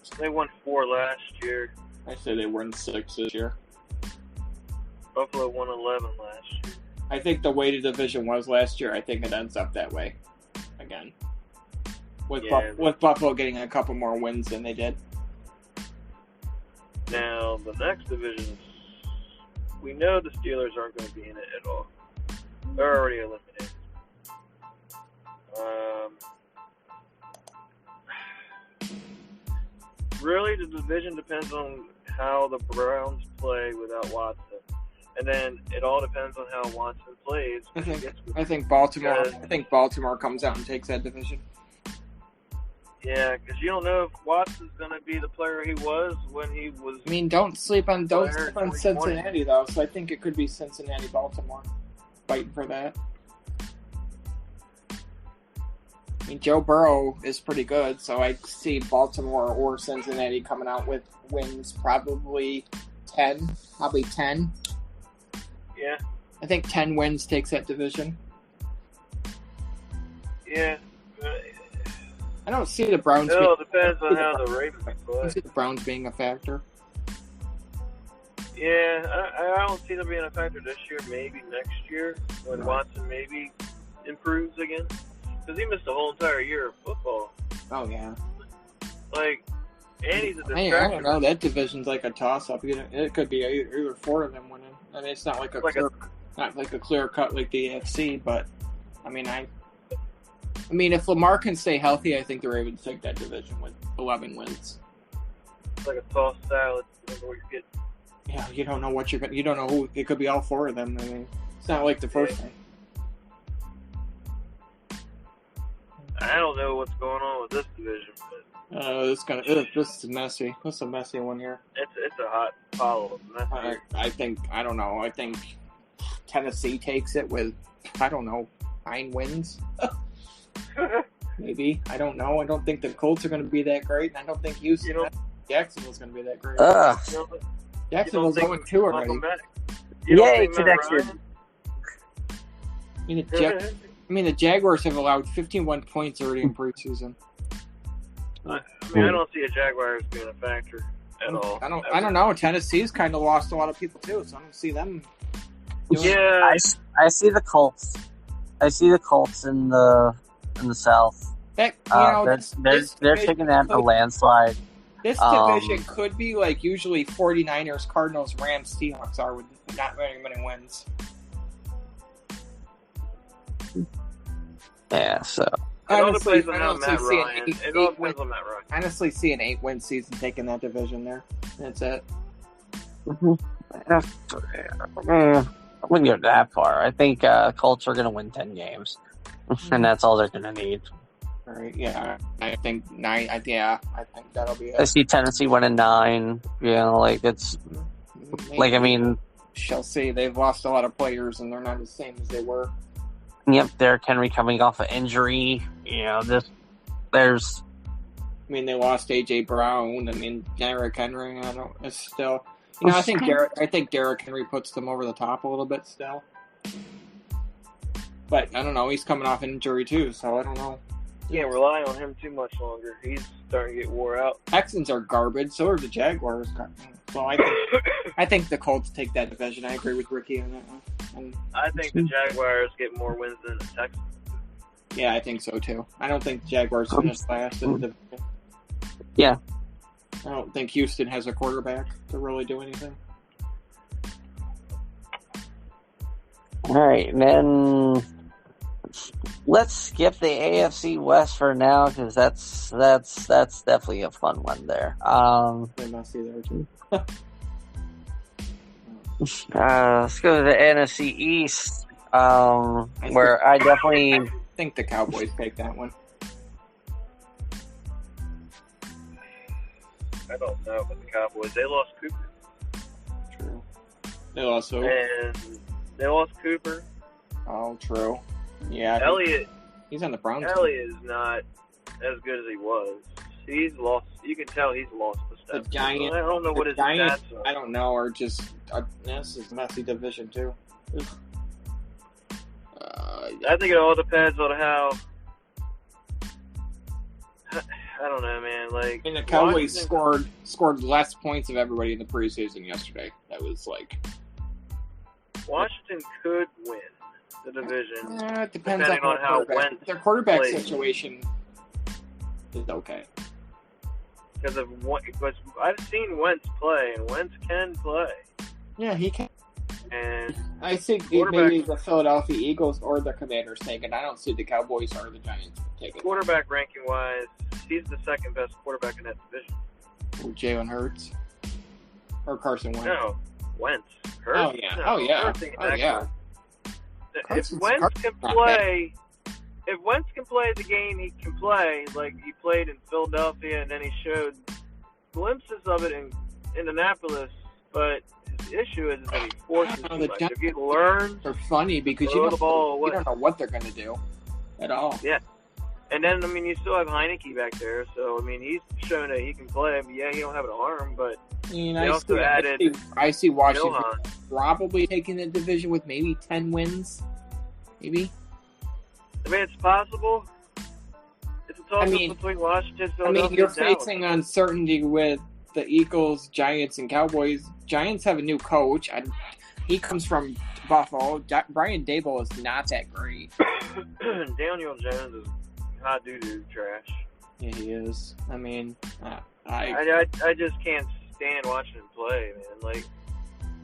Speaker 2: So they won 4 last year.
Speaker 3: I say they won 6 this year.
Speaker 2: Buffalo won 11 last year.
Speaker 3: I think the way the division was last year, I think it ends up that way again. With Buffalo getting a couple more wins than they did.
Speaker 2: Now, the next division, we know the Steelers aren't going to be in it at all. They're already eliminated. Really, the division depends on how the Browns play without Watson. And then it all depends on how Watson plays.
Speaker 3: I think Baltimore comes out and takes that division.
Speaker 2: Yeah, because you don't know if Watson's going to be the player he was when he was.
Speaker 3: I mean, don't sleep on Cincinnati though. So I think it could be Cincinnati, Baltimore, fighting for that. I mean, Joe Burrow is pretty good, so I see Baltimore or Cincinnati coming out with wins, probably 10.
Speaker 2: Yeah.
Speaker 3: I think 10 wins takes that division.
Speaker 2: Yeah.
Speaker 3: I don't see the Browns.
Speaker 2: It all depends on how the Ravens play.
Speaker 3: I see the Browns being a factor.
Speaker 2: Yeah, I don't see them being a factor this year. Maybe next year when Watson maybe improves again, because he missed the whole entire year of football.
Speaker 3: Oh yeah.
Speaker 2: Like, and he's a distraction.
Speaker 3: I don't know. That division's like a toss-up. It could be either 4 of them winning. I mean, it's not like a clear cut like the AFC, but I mean, if Lamar can stay healthy, I think the Ravens take that division with 11 wins.
Speaker 2: It's like a tossed salad. You don't know what you're getting.
Speaker 3: Yeah, you don't know what you're getting. You don't know who. It could be all 4 of them. I mean, it's not like the first thing.
Speaker 2: I don't know what's going on with this division, but
Speaker 3: this is messy. This is a messy one here.
Speaker 2: It's a hot pile of mess.
Speaker 3: I think Tennessee takes it with 9 wins. Maybe. I don't know. I don't think the Colts are going to be that great, and I don't think Jacksonville's going to be that great. Jacksonville's going 2 already.
Speaker 1: Yay, connection.
Speaker 3: The Jaguars have allowed 51 points already in preseason.
Speaker 2: I don't see the Jaguars being a factor at all.
Speaker 3: I don't know. Tennessee's kind of lost a lot of people too, so I don't see them.
Speaker 2: Yeah,
Speaker 1: I see the Colts. I see the Colts in the South.
Speaker 3: They're
Speaker 1: taking that a landslide.
Speaker 3: This division could be like usually 49ers, Cardinals, Rams, Seahawks are with not very many wins.
Speaker 1: Yeah, so
Speaker 2: it all depends on how Matt Ryan.
Speaker 3: I honestly see an 8-win season taking that division there. That's it.
Speaker 1: I wouldn't go that far. I think Colts are going to win 10 games, and that's all they're going to need.
Speaker 3: All right, yeah, I think 9. I think that'll be it.
Speaker 1: I see Tennessee winning 9.
Speaker 3: Shall see. They've lost a lot of players, and they're not the same as they were.
Speaker 1: Yep, Derrick Henry coming off an injury. They lost
Speaker 3: A.J. Brown. Derrick Henry. It's still. I think Derrick Henry puts them over the top a little bit still. But I don't know. He's coming off an injury too, so I don't know.
Speaker 2: You can't rely on him too much longer. He's starting to get wore out.
Speaker 3: Texans are garbage. So are the Jaguars. So I think the Colts take that division. I agree with Ricky on that one.
Speaker 2: I think the Jaguars get more wins than the Texans.
Speaker 3: Yeah, I think so too. I don't think the Jaguars finish last in the division.
Speaker 1: Yeah.
Speaker 3: I don't think Houston has a quarterback to really do anything.
Speaker 1: All right, and then let's skip the AFC West for now because that's definitely a fun one there.
Speaker 3: They must see there too.
Speaker 1: Let's go to the NFC East, where I definitely
Speaker 3: think the Cowboys take that one.
Speaker 2: I don't know about the Cowboys. They lost Cooper.
Speaker 3: True. They lost who?
Speaker 2: And they lost Cooper.
Speaker 3: Oh, true. Yeah.
Speaker 2: Elliott.
Speaker 3: He's on the Browns.
Speaker 2: Elliott is not as good as he was. He's lost. You can tell he's lost the steps.
Speaker 3: The Giants.
Speaker 2: I don't know what his
Speaker 3: Giants,
Speaker 2: stats are.
Speaker 3: I don't know, or just this is a messy division too.
Speaker 2: I think it all depends on how. I don't know, man. Like,
Speaker 3: and the Cowboys scored less points of everybody in the preseason yesterday. That was like
Speaker 2: Washington could win the division.
Speaker 3: It depends
Speaker 2: depending on how Wentz
Speaker 3: their quarterback
Speaker 2: plays.
Speaker 3: situation is okay.
Speaker 2: Because I've seen Wentz play, and Wentz can play.
Speaker 3: Yeah, he can.
Speaker 2: And
Speaker 3: I think maybe the Philadelphia Eagles or the Commanders take it. I don't see the Cowboys or the Giants take it.
Speaker 2: quarterback ranking wise, he's the second best quarterback in that division.
Speaker 3: Jalen Hurts or Carson Wentz.
Speaker 2: No, Wentz. Hurts?
Speaker 3: Oh yeah.
Speaker 2: No,
Speaker 3: Oh yeah.
Speaker 2: Hurts ain't
Speaker 3: Oh
Speaker 2: that
Speaker 3: yeah.
Speaker 2: good. If
Speaker 3: Carson's
Speaker 2: Wentz can
Speaker 3: not
Speaker 2: play, if Wentz can play the game he can play, like he played in Philadelphia, and then he showed glimpses of it in Indianapolis, but his issue is that he forces too much. If he learns,
Speaker 3: They're funny because
Speaker 2: throw
Speaker 3: you
Speaker 2: the ball away.
Speaker 3: don't know what they're going to do at all.
Speaker 2: Yeah. And then, I mean, you still have Heineke back there, so, I mean, he's shown that he can play. But yeah, he don't have an arm, but
Speaker 3: I mean,
Speaker 2: they also added
Speaker 3: I see Washington
Speaker 2: Johan.
Speaker 3: probably taking the division with maybe 10 wins. Maybe.
Speaker 2: I mean, it's possible. It's a toss-up
Speaker 3: mean-
Speaker 2: between Washington,
Speaker 3: I
Speaker 2: Philadelphia,
Speaker 3: mean, you're
Speaker 2: and Dallas.
Speaker 3: facing uncertainty with the Eagles, Giants, and Cowboys. Giants have a new coach. He comes from Buffalo. Brian Daboll is not that great.
Speaker 2: Daniel Jones is hot doo-doo trash.
Speaker 3: Yeah, he is. I mean,
Speaker 2: I just can't stand watching him play, man. Like,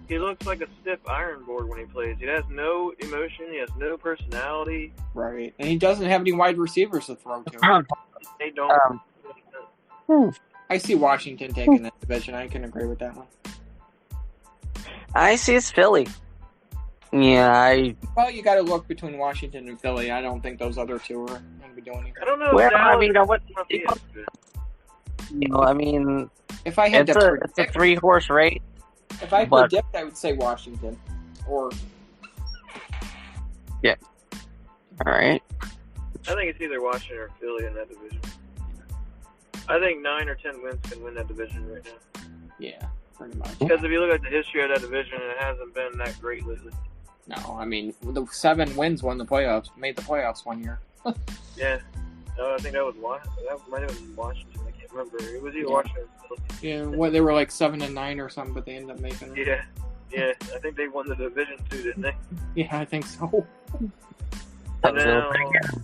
Speaker 2: he looks like a stiff iron board when he plays. He has no emotion. He has no personality.
Speaker 3: right. And he doesn't have any wide receivers to throw to.
Speaker 2: They don't.
Speaker 3: I see Washington taking that division. I can agree with that one.
Speaker 1: I see it's Philly. Yeah,
Speaker 3: Well, you got to look between Washington and Philly. I don't think those other two are going to be doing anything.
Speaker 2: I don't know.
Speaker 1: Well,
Speaker 2: Dallas
Speaker 1: I mean, I mean,
Speaker 3: If I had
Speaker 1: it's
Speaker 3: to
Speaker 1: a
Speaker 3: predict,
Speaker 1: 3-horse race.
Speaker 3: if I
Speaker 1: but-
Speaker 3: predict, I would say Washington. Or
Speaker 1: All right.
Speaker 2: I think it's either Washington or Philly in that division. I think 9 or 10 wins can win that division right now.
Speaker 3: yeah, pretty much.
Speaker 2: Because if you look at the history of that division, it hasn't been that great lately.
Speaker 3: No, I mean the 7 wins won the playoffs. Made the playoffs one year.
Speaker 2: Yeah. I think that was that might have been Washington. I can't remember. It was either
Speaker 3: Yeah.
Speaker 2: Washington or Philly.
Speaker 3: Yeah, what they were like 7-9 or something, but they ended up making it.
Speaker 2: Yeah. I think they won the division too, didn't they?
Speaker 3: Yeah, I think so.
Speaker 1: That was
Speaker 2: Now,
Speaker 1: pretty good.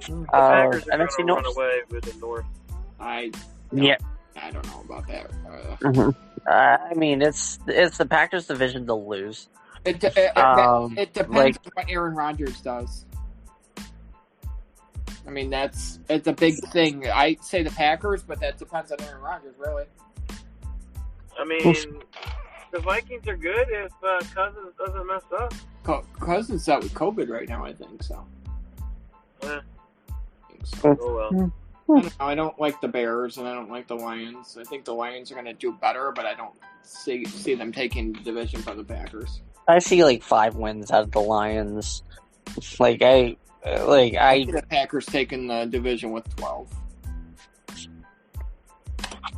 Speaker 2: the Packers are
Speaker 1: NFC
Speaker 2: going to run
Speaker 1: North.
Speaker 2: away with the North.
Speaker 3: I
Speaker 1: Yeah.
Speaker 3: don't know about that.
Speaker 1: I mean, it's the Packers division to lose.
Speaker 3: It depends
Speaker 1: like-
Speaker 3: on what Aaron Rodgers does. I mean, it's a big thing. I say the Packers, but that depends on Aaron Rodgers, really.
Speaker 2: I mean, the Vikings are good if Cousins doesn't mess up.
Speaker 3: Cousins out with COVID right now, I think so.
Speaker 2: Yeah.
Speaker 3: I think so.
Speaker 2: Oh well.
Speaker 3: I don't know. I don't like the Bears, and I don't like the Lions. I think the Lions are going to do better, but I don't see them taking the division from the Packers.
Speaker 1: I see like 5 wins out of the Lions. I
Speaker 3: see the Packers taking the division with 12.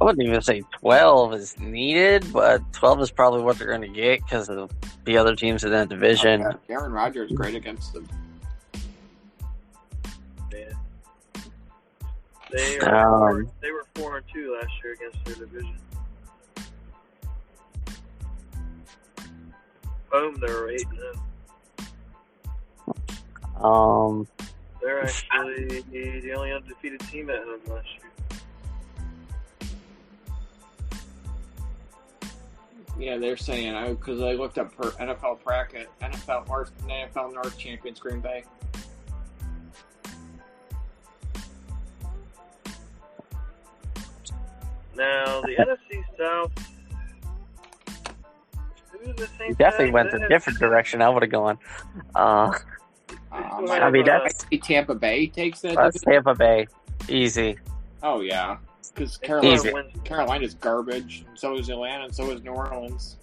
Speaker 1: I wouldn't even say 12 is needed, but 12 is probably what they're going to get because of the other teams in that division.
Speaker 3: Oh, yeah. Aaron Rodgers is great against them.
Speaker 2: Yeah. They were 4-2 last year against their division. Home, they were 8-0. They're actually the only undefeated team at home last year.
Speaker 3: Yeah, they're saying, because I looked up for NFL bracket, NFL North champions Green Bay.
Speaker 2: Now, the NFC South.
Speaker 1: Definitely went a different direction I would have gone. I mean, that's
Speaker 3: Tampa Bay takes that.
Speaker 1: That's Tampa Bay. Easy.
Speaker 3: Oh, yeah. Because Carolina's garbage, and so is Atlanta, and so is New Orleans.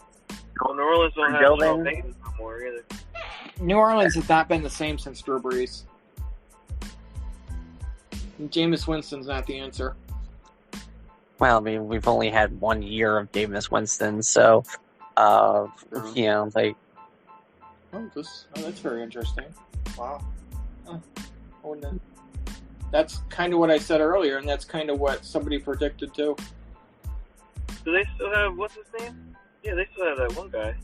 Speaker 2: Well, New Orleans don't have Sean Payton no more either.
Speaker 3: New Orleans has not been the same since Drew Brees. Jameis Winston's not the answer.
Speaker 1: Well, I mean, we've only had 1 year of Jameis Winston, so, you know, like...
Speaker 3: that's very interesting. Wow. That's kind of what I said earlier, and that's kind of what somebody predicted, too.
Speaker 2: Do they still have, what's his name? Yeah, they still have that one guy.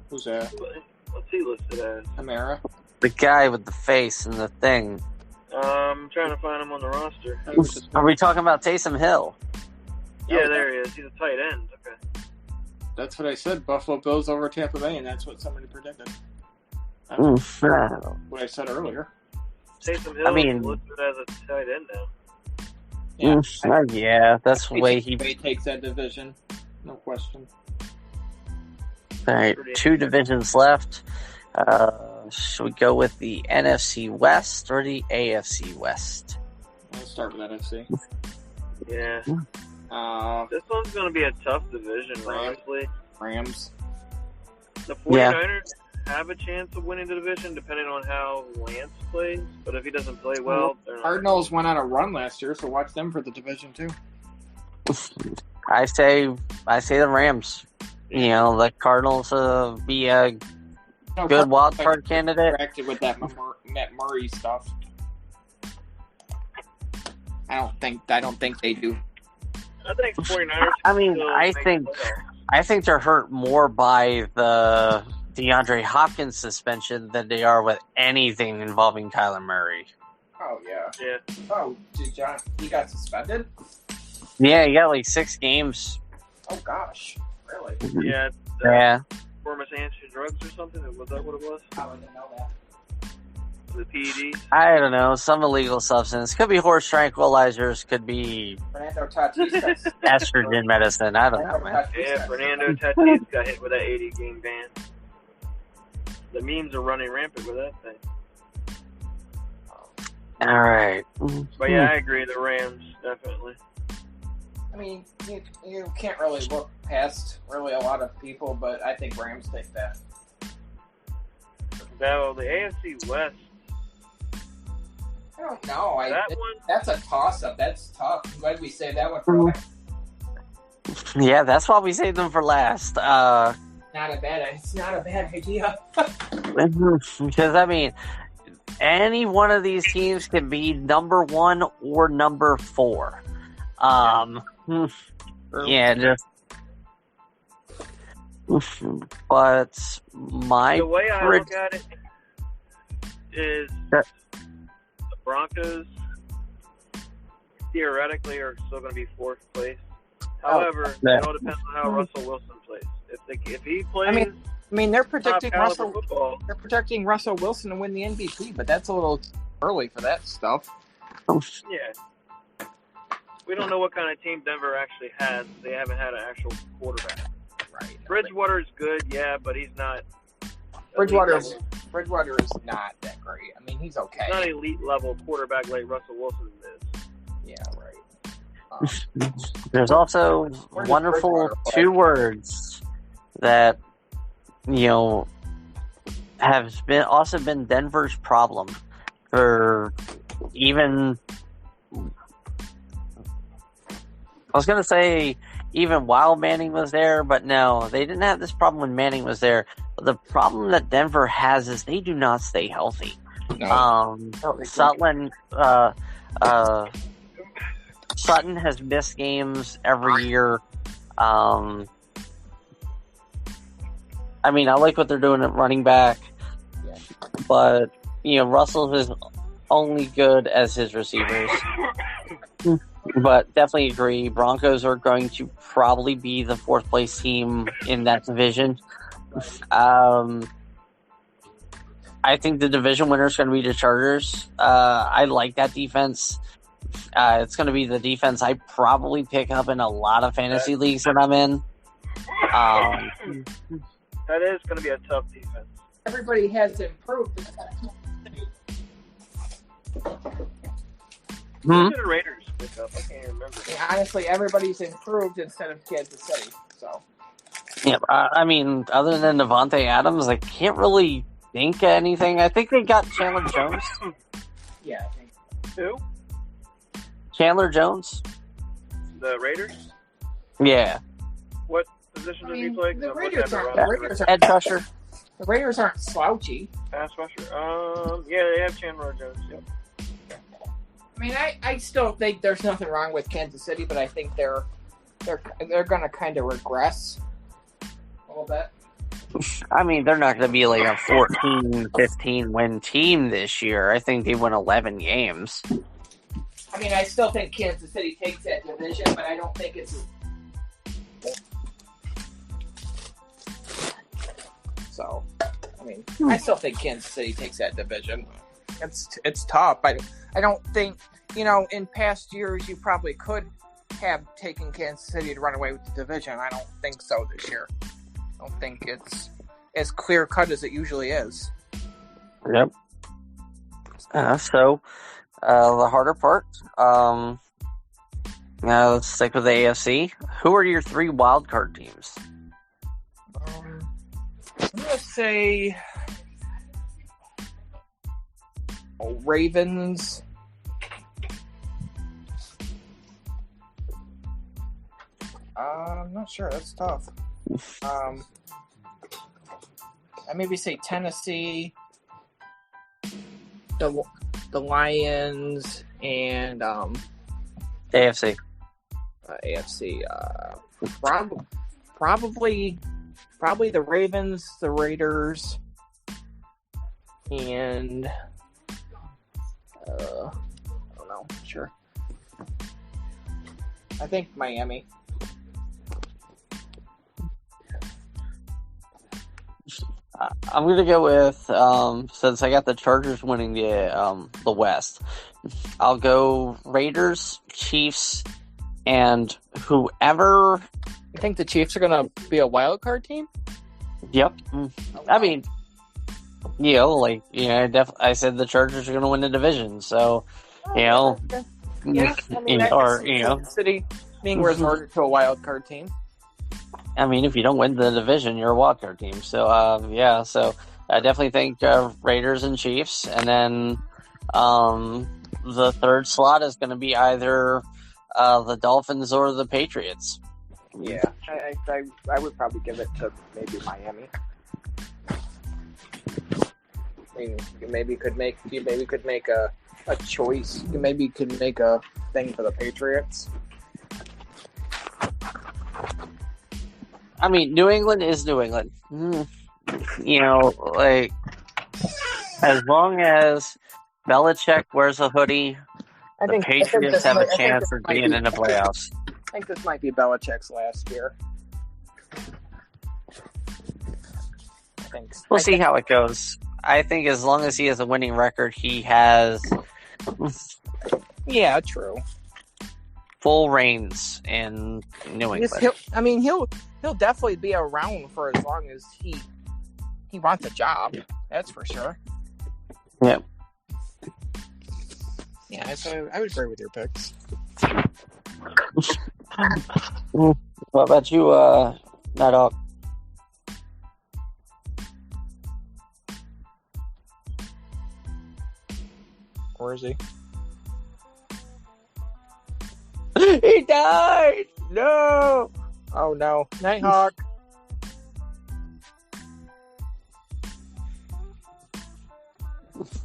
Speaker 3: Who's that?
Speaker 2: What's he listed as?
Speaker 3: Amara?
Speaker 1: The guy with the face and the thing.
Speaker 2: I'm trying to find him on the roster.
Speaker 1: Are we talking about Taysom Hill?
Speaker 2: Yeah, there he is. He's a tight end. Okay.
Speaker 3: That's what I said. Buffalo Bills over Tampa Bay, and that's what somebody predicted.
Speaker 1: That's
Speaker 3: what I said earlier.
Speaker 2: Taysom Hill is listed as a tight end now.
Speaker 1: Yeah, that's the way he
Speaker 3: takes that division. No question.
Speaker 1: All right, 2 divisions left. Should we go with the NFC West or the AFC West?
Speaker 3: Let's start with NFC.
Speaker 2: Yeah. This one's going to be a tough division, honestly.
Speaker 3: Rams.
Speaker 2: The 49ers have a chance of winning the division depending on how Lance plays, but if he doesn't play well...
Speaker 3: Cardinals went on a run last year, so watch them for the division, too.
Speaker 1: I say the Rams. You know, the Cardinals be a good wild card candidate.
Speaker 3: With that Matt Murray stuff. I don't think they do.
Speaker 2: I think 49ers.
Speaker 1: I mean, I think they're hurt more by the DeAndre Hopkins suspension than they are with anything involving Kyler Murray.
Speaker 3: Oh yeah.
Speaker 2: Yeah.
Speaker 3: Oh, he got suspended?
Speaker 1: Yeah, he got like 6 games.
Speaker 3: Oh gosh, really?
Speaker 2: Yeah.
Speaker 1: Yeah.
Speaker 2: Performance enhancing drugs or something? Was that what it was?
Speaker 3: I didn't know that.
Speaker 2: The PEDs?
Speaker 1: I don't know. Some illegal substance. Could be horse tranquilizers. Could be
Speaker 3: Fernando Tatis
Speaker 1: estrogen medicine. I don't know, man.
Speaker 2: Yeah, Fernando Tatis got hit with that 80-game ban. The memes are running rampant with that thing.
Speaker 1: All right.
Speaker 2: But yeah, I agree. The Rams, definitely.
Speaker 3: I mean, you can't really look past really a lot of people, but I think Rams take that.
Speaker 2: Now, the AFC West.
Speaker 3: I don't know.
Speaker 2: One,
Speaker 3: that's a toss-up. That's tough. Why did we save that one for last?
Speaker 1: Yeah, that's why we saved them for last.
Speaker 3: It's not a bad idea.
Speaker 1: Because, I mean, any one of these teams can be number 1 or number 4. Yeah, just... But
Speaker 2: the way I look at it is the Broncos theoretically are still going to be 4th place. However, it all depends on how Russell Wilson plays. If he plays,
Speaker 3: I mean, they're predicting
Speaker 2: football.
Speaker 3: They're projecting Russell Wilson to win the MVP, but that's a little early for that stuff.
Speaker 2: Yeah, we don't know what kind of team Denver actually has. They haven't had an actual quarterback.
Speaker 3: Right.
Speaker 2: Bridgewater is good, yeah, but he's not.
Speaker 3: Bridgewater is not that great. I mean, he's okay.
Speaker 2: He's not elite level quarterback like Russell Wilson is.
Speaker 3: Yeah, right.
Speaker 1: There's also wonderful 2 words that, you know, have also been Denver's problem for even. I was going to say even while Manning was there, but no, they didn't have this problem when Manning was there. The problem that Denver has is they do not stay healthy.
Speaker 3: No.
Speaker 1: Sutton has missed games every year. I mean, I like what they're doing at running back, but, you know, Russell is only good as his receivers. But definitely agree. Broncos are going to probably be the fourth place team in that division. I think the division winner is going to be the Chargers. I like that defense. It's going to be the defense I probably pick up in a lot of fantasy leagues that I'm in.
Speaker 2: That is going to be a tough defense.
Speaker 3: Everybody has improved.
Speaker 2: Who did the Raiders pick up? I can't remember.
Speaker 3: Honestly, everybody's improved instead of Kansas City. So.
Speaker 1: Yeah, I mean, other than Devontae Adams, I can't really think of anything. I think they got Chandler Jones.
Speaker 3: Yeah, I think.
Speaker 2: Who?
Speaker 1: Chandler Jones.
Speaker 2: The Raiders?
Speaker 1: Yeah.
Speaker 2: What position does he play?
Speaker 3: The Raiders aren't
Speaker 1: Edge rusher.
Speaker 3: The Raiders aren't slouchy.
Speaker 2: Pass rusher. Yeah, they have Chandler Jones. Yep.
Speaker 3: I mean, I still think there's nothing wrong with Kansas City, but I think they're going to kind of regress a little bit.
Speaker 1: I mean, they're not going to be like a 14, 15 win team this year. I think they win 11 games.
Speaker 3: I mean, I still think Kansas City takes that division, but I don't think it's... So, I mean, I still think Kansas City takes that division. It's tough. I don't think, in past years you probably could have taken Kansas City to run away with the division. I don't think so this year. I don't think it's as clear cut as it usually is.
Speaker 1: Yep. So, the harder part. Now let's stick with the AFC. Who are your 3 wildcard teams?
Speaker 3: I'm gonna say Ravens. I'm not sure. That's tough. I maybe say Tennessee, the Lions, and
Speaker 1: AFC.
Speaker 3: AFC. Probably the Ravens, the Raiders, and I don't know. Sure. I think Miami.
Speaker 1: I'm going to go with, since I got the Chargers winning the West, I'll go Raiders, Chiefs, and whoever...
Speaker 3: You think the Chiefs are going to be a wild card team?
Speaker 1: Yep. I mean, I said the Chargers are going to win the division, so,
Speaker 3: Yeah, I mean, City being resorted to a wild card team.
Speaker 1: I mean, if you don't win the division, you're a wildcard team. So, so I definitely think Raiders and Chiefs. And then the third slot is going to be either the Dolphins or the Patriots.
Speaker 3: Yeah, I would probably give it to maybe Miami. I mean, you maybe could make a choice. You maybe could make a thing for the Patriots.
Speaker 1: I mean, New England is New England. As long as Belichick wears a hoodie, the Patriots have a chance of being in the playoffs.
Speaker 3: I think this might be Belichick's last year.
Speaker 1: We'll see how it goes. I think as long as he has a winning record, he has...
Speaker 3: Yeah, true.
Speaker 1: Full reigns in New England.
Speaker 3: He'll definitely be around for as long as he wants a job. That's for sure.
Speaker 1: Yeah.
Speaker 3: Yeah, so I would agree with your picks.
Speaker 1: What about you, Night Hawk?
Speaker 3: Where is he?
Speaker 1: He died! No!
Speaker 3: Oh no. Nighthawk.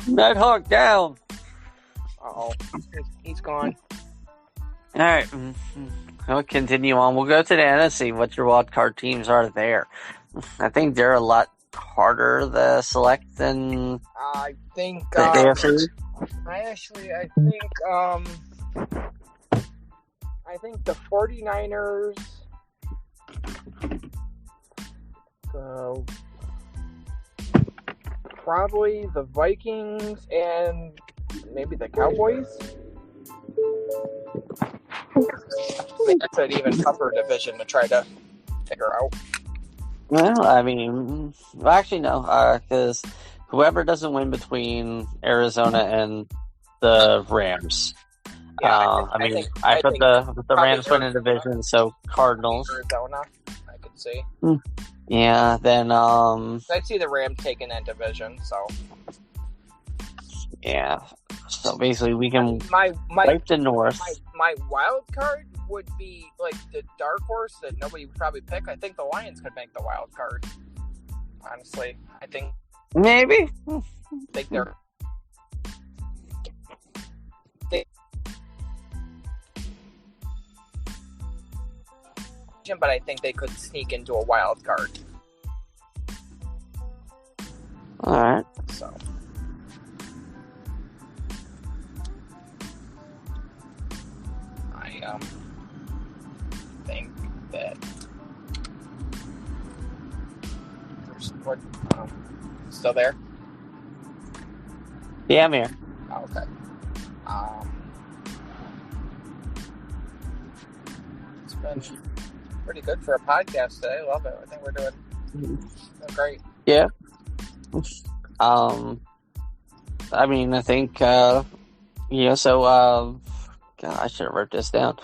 Speaker 1: Nighthawk down!
Speaker 3: Uh-oh. He's gone.
Speaker 1: Alright. We'll continue on. We'll go to the NFC. What your wild card teams are there. I think they're a lot harder to select than
Speaker 3: I think
Speaker 1: the AFC.
Speaker 3: I think I think the 49ers, probably the Vikings, and maybe the Cowboys. That's an even tougher division to try to figure out.
Speaker 1: Well, I mean, actually, no, because whoever doesn't win between Arizona and the Rams.
Speaker 3: Yeah,
Speaker 1: I put the Rams win in division, so Cardinals.
Speaker 3: Arizona, I could see.
Speaker 1: Yeah, then
Speaker 3: I see the Rams taking that division, so
Speaker 1: yeah. So basically, we can
Speaker 3: my
Speaker 1: wipe the North.
Speaker 3: My wild card would be like the dark horse that nobody would probably pick. I think the Lions could make the wild card. Honestly, I think
Speaker 1: maybe.
Speaker 3: they're. But I think they could sneak into a wild card.
Speaker 1: All right.
Speaker 3: So. I think that what still there?
Speaker 1: Yeah, I'm here.
Speaker 3: Oh, okay. It's been pretty good for a podcast today. I love it. I think we're doing great.
Speaker 1: Yeah. I mean, I think so. God, I should have wrote this down.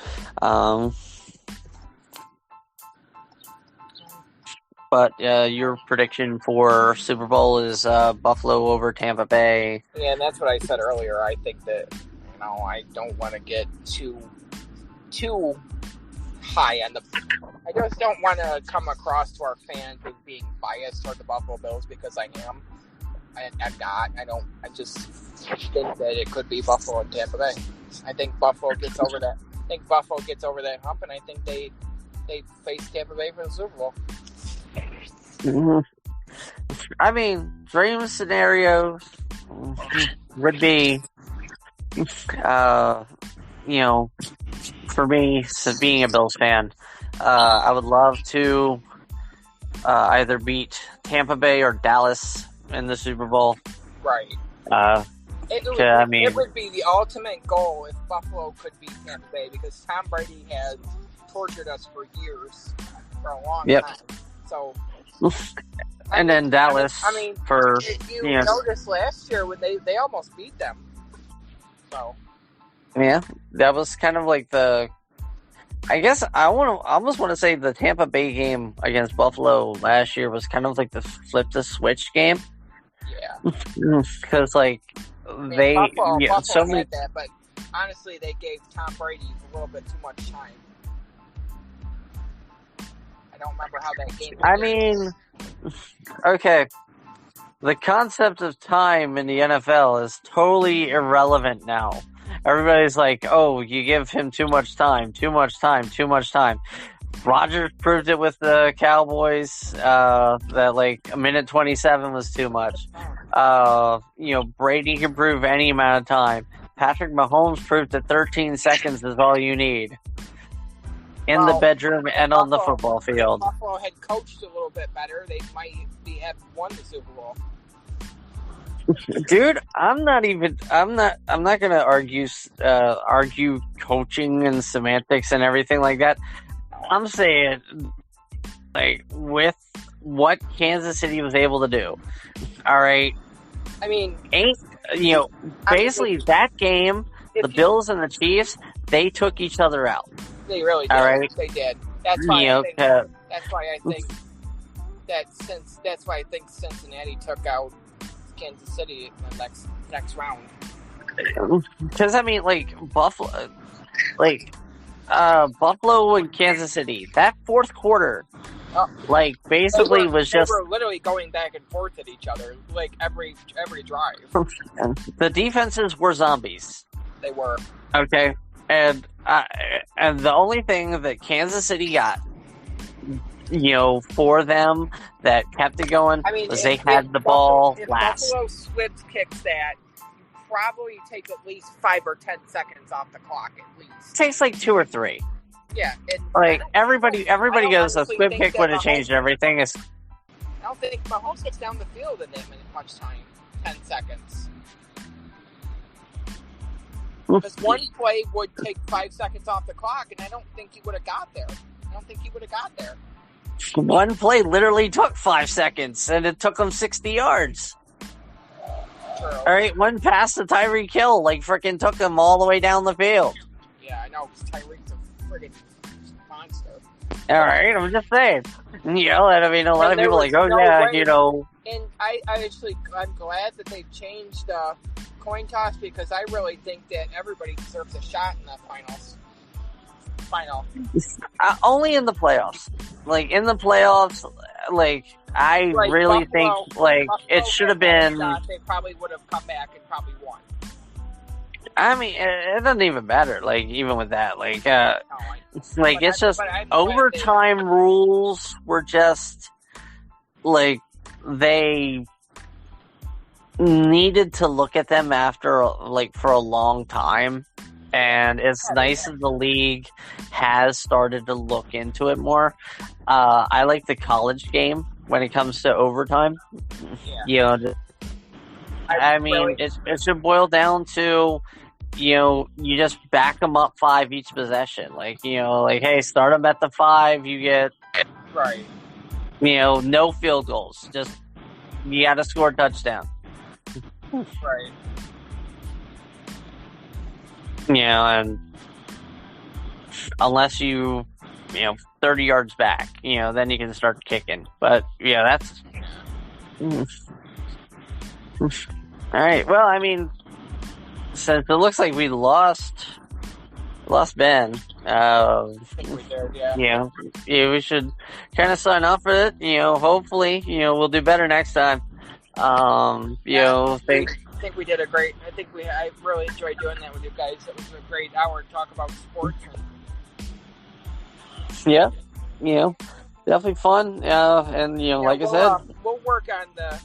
Speaker 1: But your prediction for Super Bowl is Buffalo over Tampa Bay.
Speaker 3: Yeah, and that's what I said earlier. I think that I don't want to get too high on the. I just don't want to come across to our fans as being biased toward the Buffalo Bills because I am. I'm not. I just think that it could be Buffalo and Tampa Bay. I think Buffalo gets over that. Hump, and I think they face Tampa Bay for the Super Bowl.
Speaker 1: Mm-hmm. I mean, dream scenarios would be, for me, so being a Bills fan, I would love to either beat Tampa Bay or Dallas in the Super Bowl.
Speaker 3: Right. It would be the ultimate goal if Buffalo could beat Tampa Bay because Tom Brady has tortured us for years, for a long time. So,
Speaker 1: and then Dallas.
Speaker 3: If you noticed last year when they almost beat them. So.
Speaker 1: Yeah, that was kind of like the. I guess I almost want to say the Tampa Bay game against Buffalo last year was kind of like the flip the switch game.
Speaker 3: Yeah.
Speaker 1: Because
Speaker 3: Buffalo
Speaker 1: so many.
Speaker 3: Had that, but honestly, they gave Tom Brady a little bit too much time. I don't remember how that game.
Speaker 1: I mean, okay. The concept of time in the NFL is totally irrelevant now. Everybody's like, oh, you give him too much time. Rodgers proved it with the Cowboys, that a minute 27 was too much. Brady can prove any amount of time. Patrick Mahomes proved that 13 seconds is all you need. In the bedroom and on the football field.
Speaker 3: If Buffalo had coached a little bit better, they might have won the Super Bowl.
Speaker 1: Dude, I'm not going to argue coaching and semantics and everything like that. I'm saying, with what Kansas City was able to do. All right.
Speaker 3: I mean,
Speaker 1: basically that game, the Bills and the Chiefs, they took each other out.
Speaker 3: They really did.
Speaker 1: All right.
Speaker 3: They did. That's why I think Cincinnati took out Kansas City in the next round.
Speaker 1: Because Buffalo and Kansas City, that fourth quarter, basically was just.
Speaker 3: They were literally going back and forth at each other, every drive.
Speaker 1: The defenses were zombies.
Speaker 3: They were.
Speaker 1: Okay, and the only thing that Kansas City got, for them that kept it going was they had the ball last.
Speaker 3: Buffalo slips kicks that, you probably take at least 5 or 10 seconds off the clock at least.
Speaker 1: It takes 2 or 3.
Speaker 5: Yeah, and
Speaker 1: Like everybody
Speaker 5: I
Speaker 1: goes, the
Speaker 5: honestly
Speaker 1: squib
Speaker 5: think
Speaker 1: kick
Speaker 5: that
Speaker 1: would have
Speaker 5: Mahomes-
Speaker 1: changed everything.
Speaker 5: I don't think Mahomes gets down the field in that much time. 10 seconds. Because one play would take 5 seconds off the clock, and I don't think he would have got there.
Speaker 1: One play literally took 5 seconds, and it took him 60 yards.
Speaker 5: True.
Speaker 1: All right, one pass to Tyreek Hill, like freaking took him all the way down the field.
Speaker 5: Yeah, I know, because Tyreek's a friggin' monster.
Speaker 1: All right, I'm just saying. You know, and I mean, a lot of people are like, oh
Speaker 5: no
Speaker 1: yeah,
Speaker 5: way.
Speaker 1: you know.
Speaker 5: And I'm glad that they changed coin toss, because I really think that everybody deserves a shot in the final.
Speaker 1: Only in the playoffs. Like, in the playoffs, like, I
Speaker 5: Like
Speaker 1: really
Speaker 5: Buffalo,
Speaker 1: think, like, it should have been...
Speaker 5: They probably would have come back and probably won.
Speaker 1: I mean, it doesn't even matter, like, even with that. Like, it's just overtime rules were just, like, they needed to look at them after, like, for a long time. And it's nice that the league has started to look into it more. I like the college game when it comes to overtime.
Speaker 5: Yeah.
Speaker 1: You know, I mean, it should boil down to, you know, you just back them up 5 each possession. Like, you know, like, hey, start them at the 5, you get,
Speaker 5: right.
Speaker 1: You know, no field goals. Just, you got to score a touchdown.
Speaker 5: Right.
Speaker 1: You know, and unless you know, 30 yards back, you know, then you can start kicking. But, yeah, that's... All right, well, I mean, since it looks like we lost Ben,
Speaker 5: I think we did, yeah.
Speaker 1: you know, we should kind of sign off for it. You know, hopefully, you know, we'll do better next time. You know,
Speaker 5: I think we did a great. I really enjoyed doing that with you guys. It was a great hour to talk about sports.
Speaker 1: Yeah, you know, definitely fun. And you know, like I said,
Speaker 5: we'll work on the